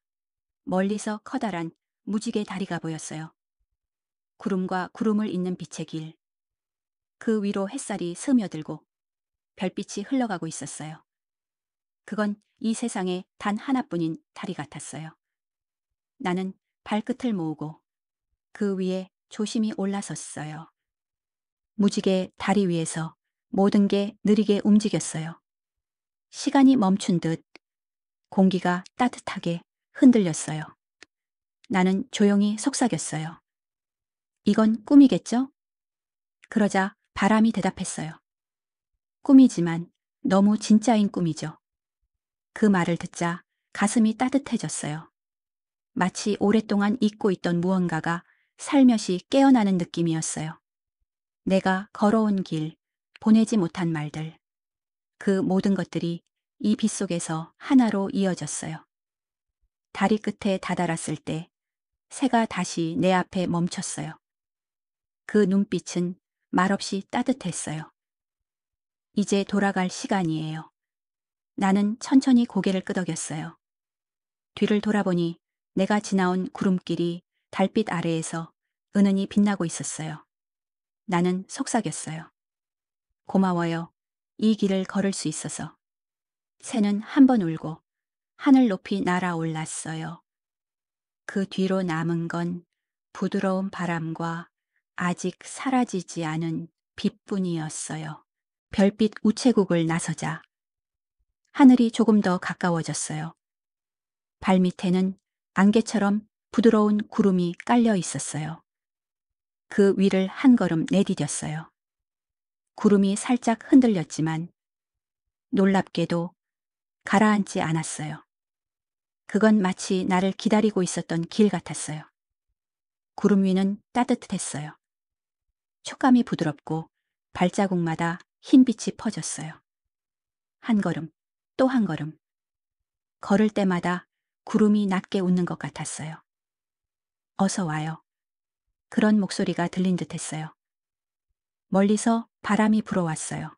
멀리서 커다란 무지개 다리가 보였어요. 구름과 구름을 잇는 빛의 길. 그 위로 햇살이 스며들고 별빛이 흘러가고 있었어요. 그건 이 세상에 단 하나뿐인 다리 같았어요. 나는 발끝을 모으고 그 위에 조심히 올라섰어요. 무지개 다리 위에서 모든 게 느리게 움직였어요. 시간이 멈춘 듯 공기가 따뜻하게 흔들렸어요. 나는 조용히 속삭였어요. 이건 꿈이겠죠? 그러자 바람이 대답했어요. 꿈이지만 너무 진짜인 꿈이죠. 그 말을 듣자 가슴이 따뜻해졌어요. 마치 오랫동안 잊고 있던 무언가가 살며시 깨어나는 느낌이었어요. 내가 걸어온 길, 보내지 못한 말들, 그 모든 것들이 이 빛 속에서 하나로 이어졌어요. 다리 끝에 다다랐을 때 새가 다시 내 앞에 멈췄어요. 그 눈빛은 말없이 따뜻했어요. 이제 돌아갈 시간이에요. 나는 천천히 고개를 끄덕였어요. 뒤를 돌아보니 내가 지나온 구름길이 달빛 아래에서 은은히 빛나고 있었어요. 나는 속삭였어요. 고마워요. 이 길을 걸을 수 있어서. 새는 한 번 울고 하늘 높이 날아올랐어요. 그 뒤로 남은 건 부드러운 바람과 아직 사라지지 않은 빛뿐이었어요. 별빛 우체국을 나서자 하늘이 조금 더 가까워졌어요. 발밑에는 안개처럼 부드러운 구름이 깔려 있었어요. 그 위를 한 걸음 내디뎠어요. 구름이 살짝 흔들렸지만 놀랍게도 가라앉지 않았어요. 그건 마치 나를 기다리고 있었던 길 같았어요. 구름 위는 따뜻했어요. 촉감이 부드럽고 발자국마다 흰빛이 퍼졌어요. 한 걸음, 또 한 걸음. 걸을 때마다 구름이 낮게 웃는 것 같았어요. 어서 와요. 그런 목소리가 들린 듯 했어요. 멀리서 바람이 불어왔어요.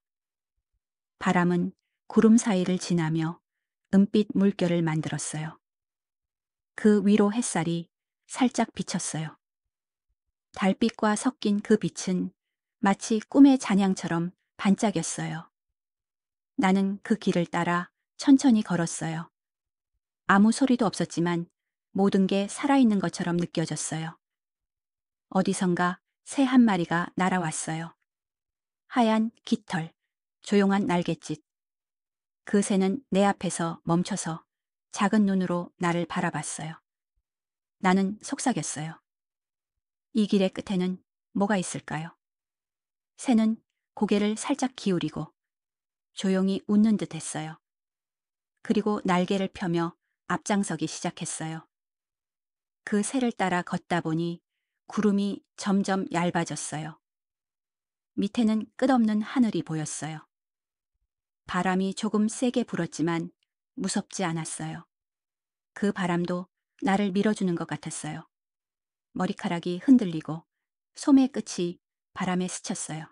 바람은 구름 사이를 지나며 은빛 물결을 만들었어요. 그 위로 햇살이 살짝 비쳤어요. 달빛과 섞인 그 빛은 마치 꿈의 잔향처럼 반짝였어요. 나는 그 길을 따라 천천히 걸었어요. 아무 소리도 없었지만 모든 게 살아있는 것처럼 느껴졌어요. 어디선가 새 한 마리가 날아왔어요. 하얀 깃털, 조용한 날갯짓. 그 새는 내 앞에서 멈춰서 작은 눈으로 나를 바라봤어요. 나는 속삭였어요. 이 길의 끝에는 뭐가 있을까요? 새는 고개를 살짝 기울이고 조용히 웃는 듯 했어요. 그리고 날개를 펴며 앞장서기 시작했어요. 그 새를 따라 걷다 보니 구름이 점점 얇아졌어요. 밑에는 끝없는 하늘이 보였어요. 바람이 조금 세게 불었지만 무섭지 않았어요. 그 바람도 나를 밀어주는 것 같았어요. 머리카락이 흔들리고 소매 끝이 바람에 스쳤어요.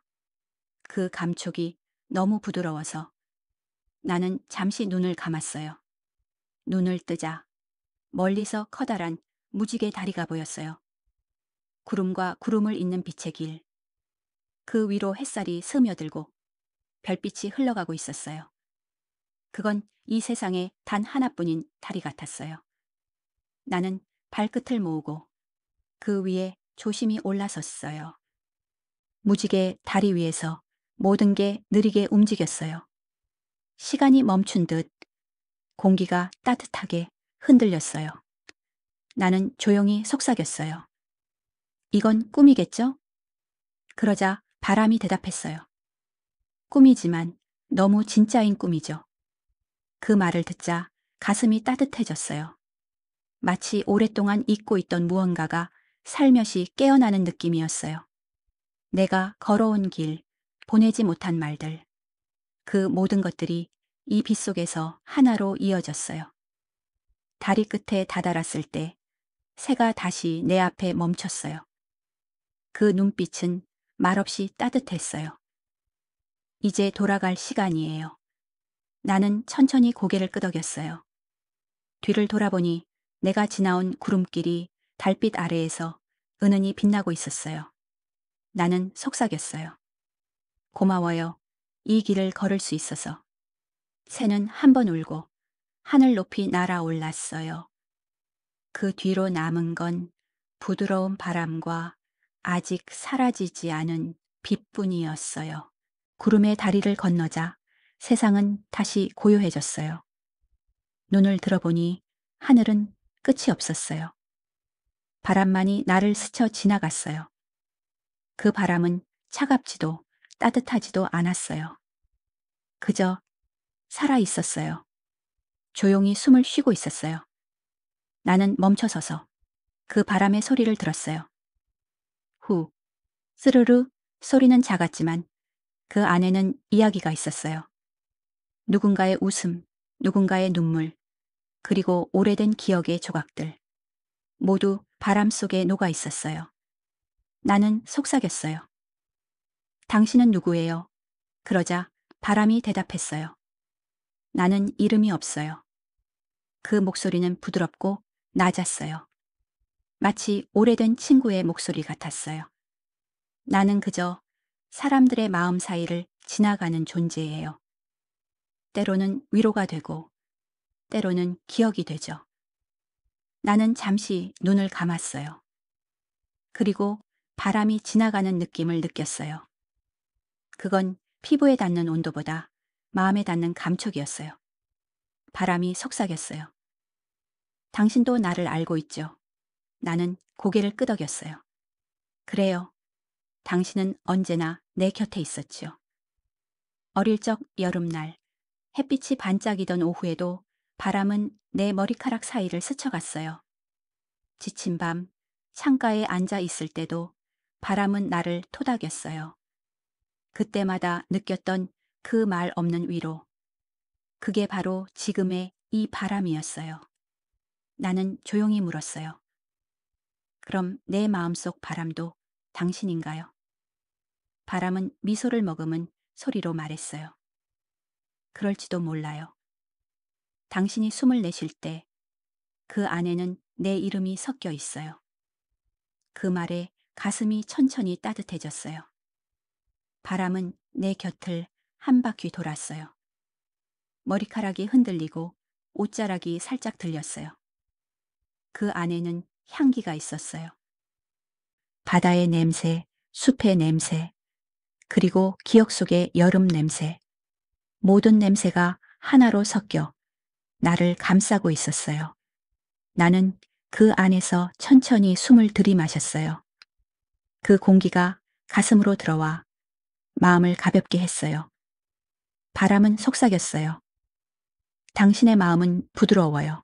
그 감촉이 너무 부드러워서 나는 잠시 눈을 감았어요. 눈을 뜨자 멀리서 커다란 무지개 다리가 보였어요. 구름과 구름을 잇는 빛의 길. 그 위로 햇살이 스며들고 별빛이 흘러가고 있었어요. 그건 이 세상에 단 하나뿐인 다리 같았어요. 나는 발끝을 모으고 그 위에 조심히 올라섰어요. 무지개 다리 위에서 모든 게 느리게 움직였어요. 시간이 멈춘 듯 공기가 따뜻하게 흔들렸어요. 나는 조용히 속삭였어요. 이건 꿈이겠죠? 그러자 바람이 대답했어요. 꿈이지만 너무 진짜인 꿈이죠. 그 말을 듣자 가슴이 따뜻해졌어요. 마치 오랫동안 잊고 있던 무언가가 살며시 깨어나는 느낌이었어요. 내가 걸어온 길, 보내지 못한 말들, 그 모든 것들이 이 빛 속에서 하나로 이어졌어요. 다리 끝에 다다랐을 때 새가 다시 내 앞에 멈췄어요. 그 눈빛은 말없이 따뜻했어요. 이제 돌아갈 시간이에요. 나는 천천히 고개를 끄덕였어요. 뒤를 돌아보니 내가 지나온 구름길이 달빛 아래에서 은은히 빛나고 있었어요. 나는 속삭였어요. 고마워요. 이 길을 걸을 수 있어서. 새는 한 번 울고 하늘 높이 날아올랐어요. 그 뒤로 남은 건 부드러운 바람과 아직 사라지지 않은 빛뿐이었어요. 구름의 다리를 건너자 세상은 다시 고요해졌어요. 눈을 들어보니 하늘은 끝이 없었어요. 바람만이 나를 스쳐 지나갔어요. 그 바람은 차갑지도 따뜻하지도 않았어요. 그저 살아 있었어요. 조용히 숨을 쉬고 있었어요. 나는 멈춰서서 그 바람의 소리를 들었어요. 후, 스르르 소리는 작았지만 그 안에는 이야기가 있었어요. 누군가의 웃음, 누군가의 눈물, 그리고 오래된 기억의 조각들. 모두 바람 속에 녹아 있었어요. 나는 속삭였어요. 당신은 누구예요? 그러자 바람이 대답했어요. 나는 이름이 없어요. 그 목소리는 부드럽고 낮았어요. 마치 오래된 친구의 목소리 같았어요. 나는 그저 사람들의 마음 사이를 지나가는 존재예요. 때로는 위로가 되고, 때로는 기억이 되죠. 나는 잠시 눈을 감았어요. 그리고 바람이 지나가는 느낌을 느꼈어요. 그건 피부에 닿는 온도보다 마음에 닿는 감촉이었어요. 바람이 속삭였어요. 당신도 나를 알고 있죠. 나는 고개를 끄덕였어요. 그래요. 당신은 언제나 내 곁에 있었지요. 어릴 적 여름날, 햇빛이 반짝이던 오후에도 바람은 내 머리카락 사이를 스쳐갔어요. 지친 밤, 창가에 앉아 있을 때도 바람은 나를 토닥였어요. 그때마다 느꼈던 그 말 없는 위로. 그게 바로 지금의 이 바람이었어요. 나는 조용히 물었어요. 그럼 내 마음속 바람도 당신인가요? 바람은 미소를 머금은 소리로 말했어요. 그럴지도 몰라요. 당신이 숨을 내쉴 때 그 안에는 내 이름이 섞여 있어요. 그 말에 가슴이 천천히 따뜻해졌어요. 바람은 내 곁을 한 바퀴 돌았어요. 머리카락이 흔들리고 옷자락이 살짝 들렸어요. 그 안에는 향기가 있었어요. 바다의 냄새, 숲의 냄새, 그리고 기억 속의 여름 냄새. 모든 냄새가 하나로 섞여 나를 감싸고 있었어요. 나는 그 안에서 천천히 숨을 들이마셨어요. 그 공기가 가슴으로 들어와 마음을 가볍게 했어요. 바람은 속삭였어요. 당신의 마음은 부드러워요.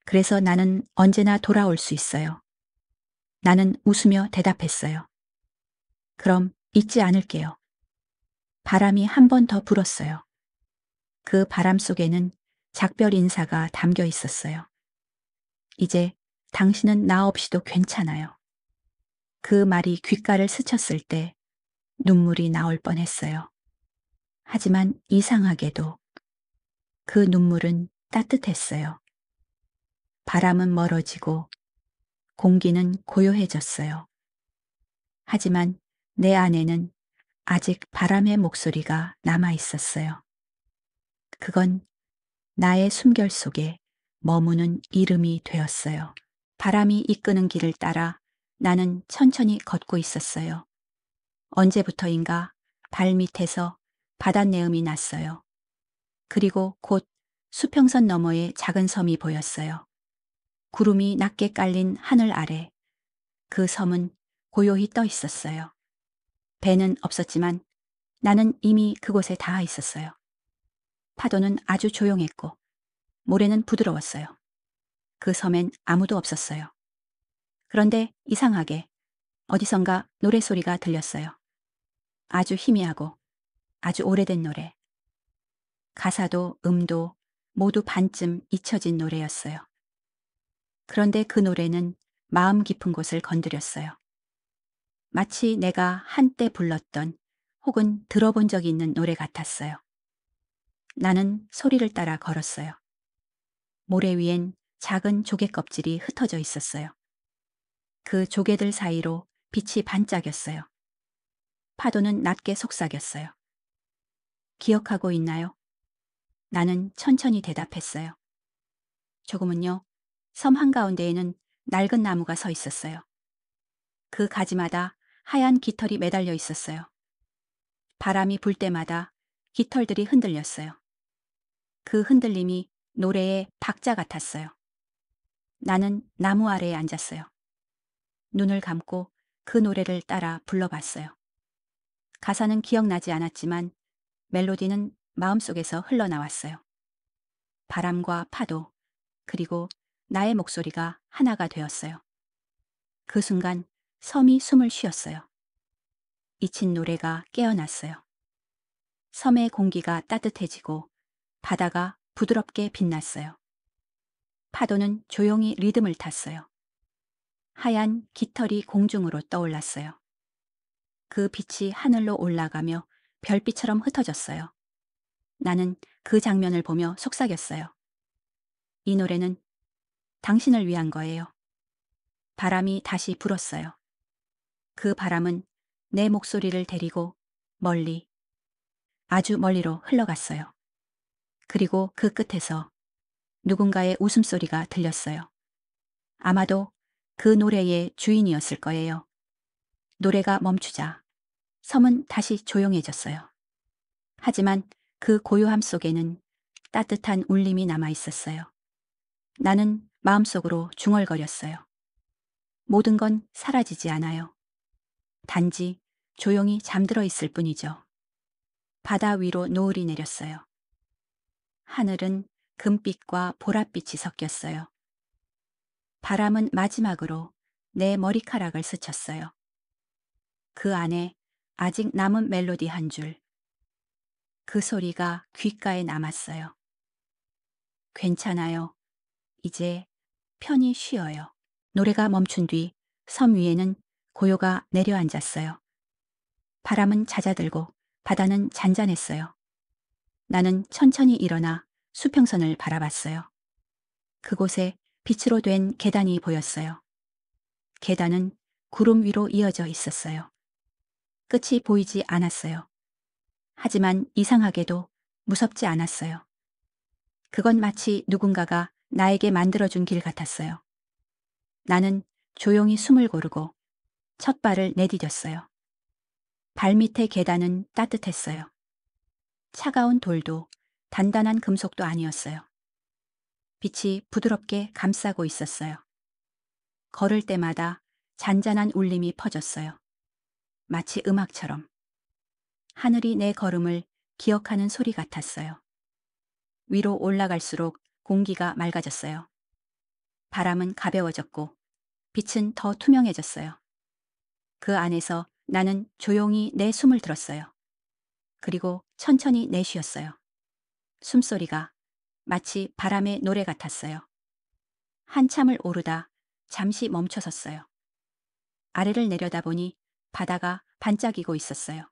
그래서 나는 언제나 돌아올 수 있어요. 나는 웃으며 대답했어요. 그럼 잊지 않을게요. 바람이 한 번 더 불었어요. 그 바람 속에는 작별 인사가 담겨 있었어요. 이제 당신은 나 없이도 괜찮아요. 그 말이 귓가를 스쳤을 때 눈물이 나올 뻔했어요. 하지만 이상하게도 그 눈물은 따뜻했어요. 바람은 멀어지고 공기는 고요해졌어요. 하지만 내 안에는 아직 바람의 목소리가 남아 있었어요. 그건 나의 숨결 속에 머무는 이름이 되었어요. 바람이 이끄는 길을 따라 나는 천천히 걷고 있었어요. 언제부터인가 발밑에서 바닷내음이 났어요. 그리고 곧 수평선 너머에 작은 섬이 보였어요. 구름이 낮게 깔린 하늘 아래 그 섬은 고요히 떠 있었어요. 배는 없었지만 나는 이미 그곳에 닿아 있었어요. 파도는 아주 조용했고 모래는 부드러웠어요. 그 섬엔 아무도 없었어요. 그런데 이상하게 어디선가 노래소리가 들렸어요. 아주 희미하고 아주 오래된 노래. 가사도 음도 모두 반쯤 잊혀진 노래였어요. 그런데 그 노래는 마음 깊은 곳을 건드렸어요. 마치 내가 한때 불렀던 혹은 들어본 적이 있는 노래 같았어요. 나는 소리를 따라 걸었어요. 모래 위엔 작은 조개 껍질이 흩어져 있었어요. 그 조개들 사이로 빛이 반짝였어요. 파도는 낮게 속삭였어요. 기억하고 있나요? 나는 천천히 대답했어요. 조금은요. 섬 한가운데에는 낡은 나무가 서 있었어요. 그 가지마다 하얀 깃털이 매달려 있었어요. 바람이 불 때마다 깃털들이 흔들렸어요. 그 흔들림이 노래의 박자 같았어요. 나는 나무 아래에 앉았어요. 눈을 감고 그 노래를 따라 불러봤어요. 가사는 기억나지 않았지만 멜로디는 마음속에서 흘러나왔어요. 바람과 파도, 그리고 나의 목소리가 하나가 되었어요. 그 순간 섬이 숨을 쉬었어요. 잊힌 노래가 깨어났어요. 섬의 공기가 따뜻해지고 바다가 부드럽게 빛났어요. 파도는 조용히 리듬을 탔어요. 하얀 깃털이 공중으로 떠올랐어요. 그 빛이 하늘로 올라가며 별빛처럼 흩어졌어요. 나는 그 장면을 보며 속삭였어요. 이 노래는 당신을 위한 거예요. 바람이 다시 불었어요. 그 바람은 내 목소리를 데리고 멀리, 아주 멀리로 흘러갔어요. 그리고 그 끝에서 누군가의 웃음소리가 들렸어요. 아마도 그 노래의 주인이었을 거예요. 노래가 멈추자 섬은 다시 조용해졌어요. 하지만 그 고요함 속에는 따뜻한 울림이 남아 있었어요. 나는 마음속으로 중얼거렸어요. 모든 건 사라지지 않아요. 단지 조용히 잠들어 있을 뿐이죠. 바다 위로 노을이 내렸어요. 하늘은 금빛과 보랏빛이 섞였어요. 바람은 마지막으로 내 머리카락을 스쳤어요. 그 안에 아직 남은 멜로디 한 줄. 그 소리가 귓가에 남았어요. 괜찮아요. 이제 편히 쉬어요. 노래가 멈춘 뒤 섬 위에는 고요가 내려앉았어요. 바람은 잦아들고 바다는 잔잔했어요. 나는 천천히 일어나 수평선을 바라봤어요. 그곳에 빛으로 된 계단이 보였어요. 계단은 구름 위로 이어져 있었어요. 끝이 보이지 않았어요. 하지만 이상하게도 무섭지 않았어요. 그건 마치 누군가가 나에게 만들어준 길 같았어요. 나는 조용히 숨을 고르고 첫 발을 내디뎠어요. 발밑의 계단은 따뜻했어요. 차가운 돌도 단단한 금속도 아니었어요. 빛이 부드럽게 감싸고 있었어요. 걸을 때마다 잔잔한 울림이 퍼졌어요. 마치 음악처럼. 하늘이 내 걸음을 기억하는 소리 같았어요. 위로 올라갈수록 공기가 맑아졌어요. 바람은 가벼워졌고 빛은 더 투명해졌어요. 그 안에서 나는 조용히 내 숨을 들었어요. 그리고 천천히 내쉬었어요. 숨소리가 마치 바람의 노래 같았어요. 한참을 오르다 잠시 멈춰섰어요. 아래를 내려다보니 바다가 반짝이고 있었어요.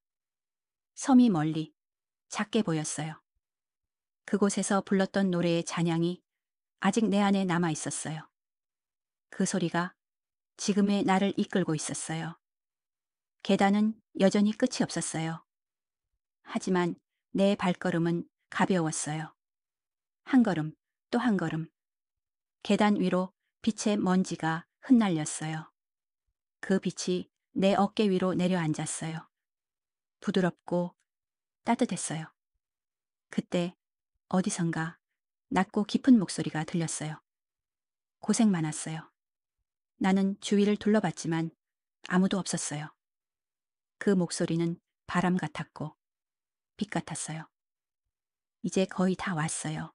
섬이 멀리 작게 보였어요. 그곳에서 불렀던 노래의 잔향이 아직 내 안에 남아 있었어요. 그 소리가 지금의 나를 이끌고 있었어요. 계단은 여전히 끝이 없었어요. 하지만 내 발걸음은 가벼웠어요. 한 걸음, 또 한 걸음. 계단 위로 빛의 먼지가 흩날렸어요. 그 빛이 내 어깨 위로 내려앉았어요. 부드럽고 따뜻했어요. 그때 어디선가 낮고 깊은 목소리가 들렸어요. 고생 많았어요. 나는 주위를 둘러봤지만 아무도 없었어요. 그 목소리는 바람 같았고 빛 같았어요. 이제 거의 다 왔어요.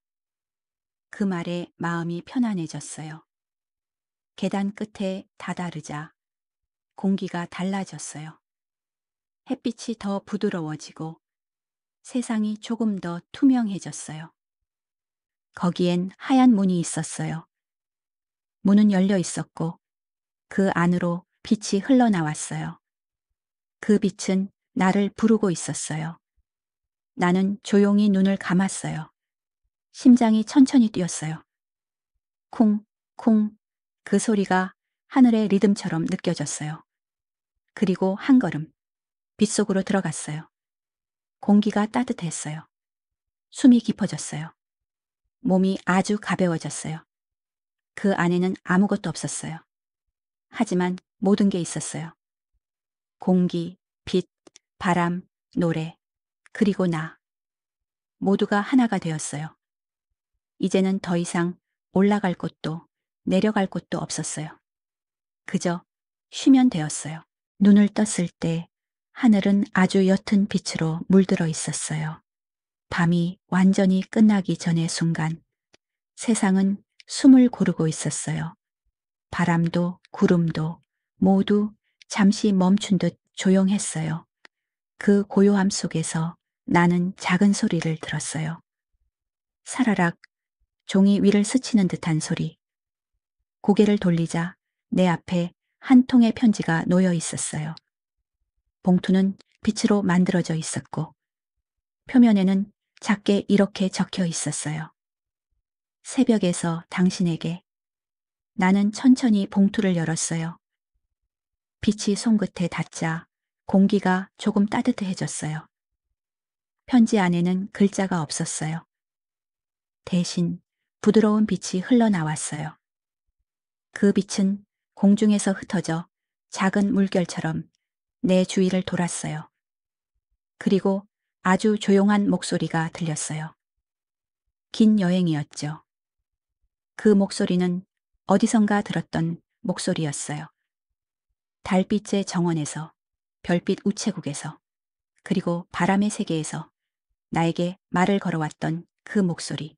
그 말에 마음이 편안해졌어요. 계단 끝에 다다르자 공기가 달라졌어요. 햇빛이 더 부드러워지고 세상이 조금 더 투명해졌어요. 거기엔 하얀 문이 있었어요. 문은 열려 있었고 그 안으로 빛이 흘러나왔어요. 그 빛은 나를 부르고 있었어요. 나는 조용히 눈을 감았어요. 심장이 천천히 뛰었어요. 쿵, 쿵, 그 소리가 하늘의 리듬처럼 느껴졌어요. 그리고 한 걸음, 빛 속으로 들어갔어요. 공기가 따뜻했어요. 숨이 깊어졌어요. 몸이 아주 가벼워졌어요. 그 안에는 아무것도 없었어요. 하지만 모든 게 있었어요. 공기, 빛, 바람, 노래, 그리고 나. 모두가 하나가 되었어요. 이제는 더 이상 올라갈 곳도 내려갈 곳도 없었어요. 그저 쉬면 되었어요. 눈을 떴을 때 하늘은 아주 옅은 빛으로 물들어 있었어요. 밤이 완전히 끝나기 전의 순간 세상은 숨을 고르고 있었어요. 바람도 구름도 모두 잠시 멈춘 듯 조용했어요. 그 고요함 속에서 나는 작은 소리를 들었어요. 사라락 종이 위를 스치는 듯한 소리. 고개를 돌리자 내 앞에 한 통의 편지가 놓여 있었어요. 봉투는 빛으로 만들어져 있었고 표면에는 작게 이렇게 적혀 있었어요. 새벽에서 당신에게. 나는 천천히 봉투를 열었어요. 빛이 손끝에 닿자 공기가 조금 따뜻해졌어요. 편지 안에는 글자가 없었어요. 대신 부드러운 빛이 흘러나왔어요. 그 빛은 공중에서 흩어져 작은 물결처럼 내 주위를 돌았어요. 그리고 아주 조용한 목소리가 들렸어요. 긴 여행이었죠. 그 목소리는 어디선가 들었던 목소리였어요. 달빛의 정원에서, 별빛 우체국에서, 그리고 바람의 세계에서 나에게 말을 걸어왔던 그 목소리.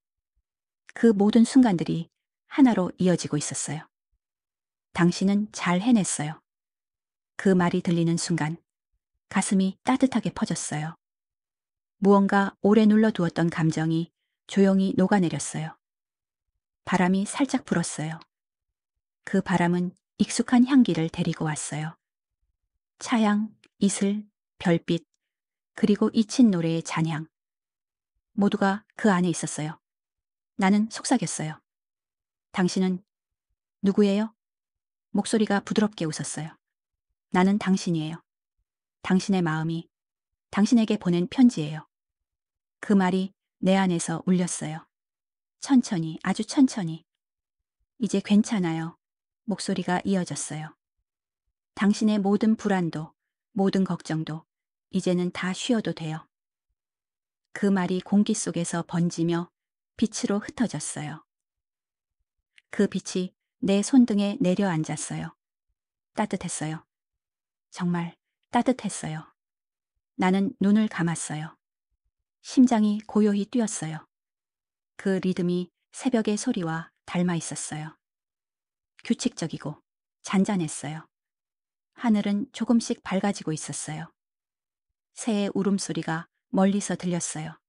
그 모든 순간들이 하나로 이어지고 있었어요. 당신은 잘 해냈어요. 그 말이 들리는 순간 가슴이 따뜻하게 퍼졌어요. 무언가 오래 눌러두었던 감정이 조용히 녹아내렸어요. 바람이 살짝 불었어요. 그 바람은 익숙한 향기를 데리고 왔어요. 차향, 이슬, 별빛, 그리고 잊힌 노래의 잔향. 모두가 그 안에 있었어요. 나는 속삭였어요. 당신은 누구예요? 목소리가 부드럽게 웃었어요. 나는 당신이에요. 당신의 마음이 당신에게 보낸 편지예요. 그 말이 내 안에서 울렸어요. 천천히, 아주 천천히. 이제 괜찮아요. 목소리가 이어졌어요. 당신의 모든 불안도, 모든 걱정도 이제는 다 쉬어도 돼요. 그 말이 공기 속에서 번지며 빛으로 흩어졌어요. 그 빛이 내 손등에 내려앉았어요. 따뜻했어요. 정말 따뜻했어요. 나는 눈을 감았어요. 심장이 고요히 뛰었어요. 그 리듬이 새벽의 소리와 닮아 있었어요. 규칙적이고 잔잔했어요. 하늘은 조금씩 밝아지고 있었어요. 새의 울음소리가 멀리서 들렸어요.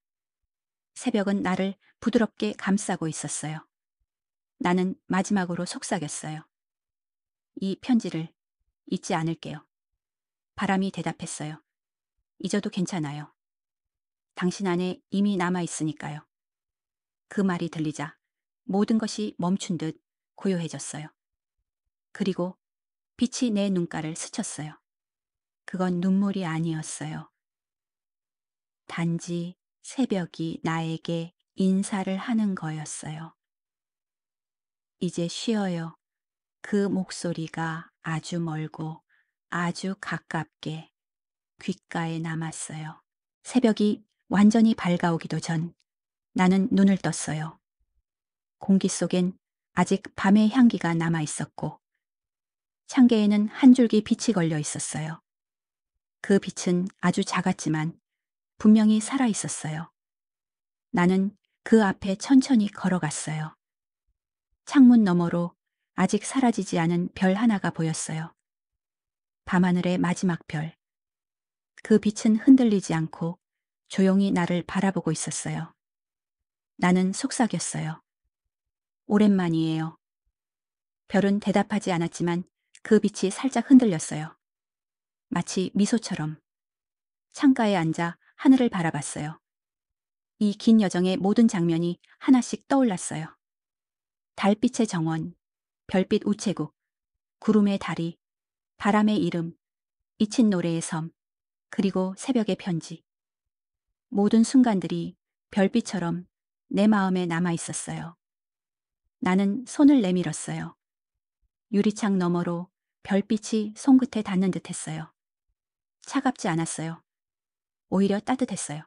새벽은 나를 부드럽게 감싸고 있었어요. 나는 마지막으로 속삭였어요. 이 편지를 잊지 않을게요. 바람이 대답했어요. 잊어도 괜찮아요. 당신 안에 이미 남아 있으니까요. 그 말이 들리자 모든 것이 멈춘 듯 고요해졌어요. 그리고 빛이 내 눈가를 스쳤어요. 그건 눈물이 아니었어요. 단지 새벽이 나에게 인사를 하는 거였어요. 이제 쉬어요. 그 목소리가 아주 멀고 아주 가깝게 귓가에 남았어요. 새벽이 완전히 밝아오기도 전 나는 눈을 떴어요. 공기 속엔 아직 밤의 향기가 남아 있었고 창계에는 한 줄기 빛이 걸려 있었어요. 그 빛은 아주 작았지만 분명히 살아 있었어요. 나는 그 앞에 천천히 걸어갔어요. 창문 너머로 아직 사라지지 않은 별 하나가 보였어요. 밤하늘의 마지막 별. 그 빛은 흔들리지 않고 조용히 나를 바라보고 있었어요. 나는 속삭였어요. 오랜만이에요. 별은 대답하지 않았지만 그 빛이 살짝 흔들렸어요. 마치 미소처럼. 창가에 앉아 하늘을 바라봤어요. 이 긴 여정의 모든 장면이 하나씩 떠올랐어요. 달빛의 정원, 별빛 우체국, 구름의 다리, 바람의 이름, 잊힌 노래의 섬, 그리고 새벽의 편지. 모든 순간들이 별빛처럼 내 마음에 남아 있었어요. 나는 손을 내밀었어요. 유리창 너머로 별빛이 손끝에 닿는 듯 했어요. 차갑지 않았어요. 오히려 따뜻했어요.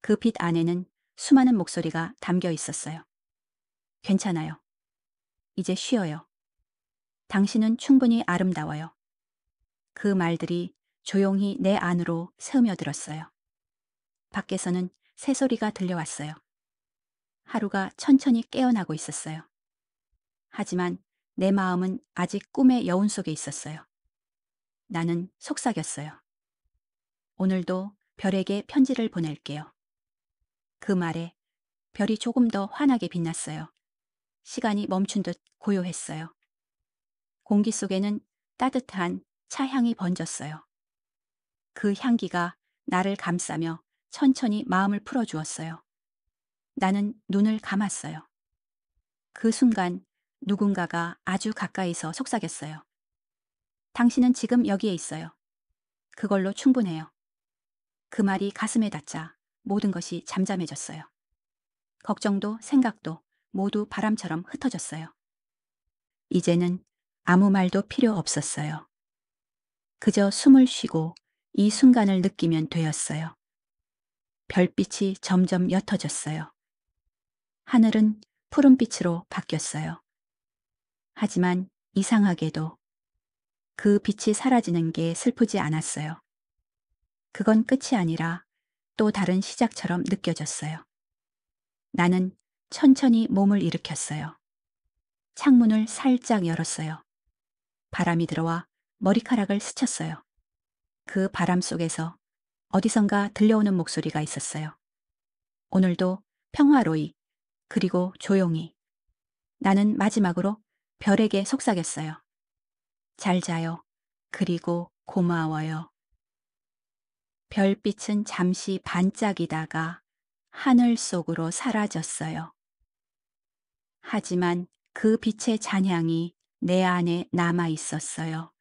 그 빛 안에는 수많은 목소리가 담겨 있었어요. 괜찮아요. 이제 쉬어요. 당신은 충분히 아름다워요. 그 말들이 조용히 내 안으로 스며들었어요. 밖에서는 새소리가 들려왔어요. 하루가 천천히 깨어나고 있었어요. 하지만 내 마음은 아직 꿈의 여운 속에 있었어요. 나는 속삭였어요. 오늘도 별에게 편지를 보낼게요. 그 말에 별이 조금 더 환하게 빛났어요. 시간이 멈춘 듯 고요했어요. 공기 속에는 따뜻한 차향이 번졌어요. 그 향기가 나를 감싸며 천천히 마음을 풀어주었어요. 나는 눈을 감았어요. 그 순간 누군가가 아주 가까이서 속삭였어요. 당신은 지금 여기에 있어요. 그걸로 충분해요. 그 말이 가슴에 닿자 모든 것이 잠잠해졌어요. 걱정도 생각도 모두 바람처럼 흩어졌어요. 이제는 아무 말도 필요 없었어요. 그저 숨을 쉬고 이 순간을 느끼면 되었어요. 별빛이 점점 옅어졌어요. 하늘은 푸른빛으로 바뀌었어요. 하지만 이상하게도 그 빛이 사라지는 게 슬프지 않았어요. 그건 끝이 아니라 또 다른 시작처럼 느껴졌어요. 나는 천천히 몸을 일으켰어요. 창문을 살짝 열었어요. 바람이 들어와 머리카락을 스쳤어요. 그 바람 속에서 어디선가 들려오는 목소리가 있었어요. 오늘도 평화로이, 그리고 조용히. 나는 마지막으로 별에게 속삭였어요. 잘 자요. 그리고 고마워요. 별빛은 잠시 반짝이다가 하늘 속으로 사라졌어요. 하지만 그 빛의 잔향이 내 안에 남아 있었어요.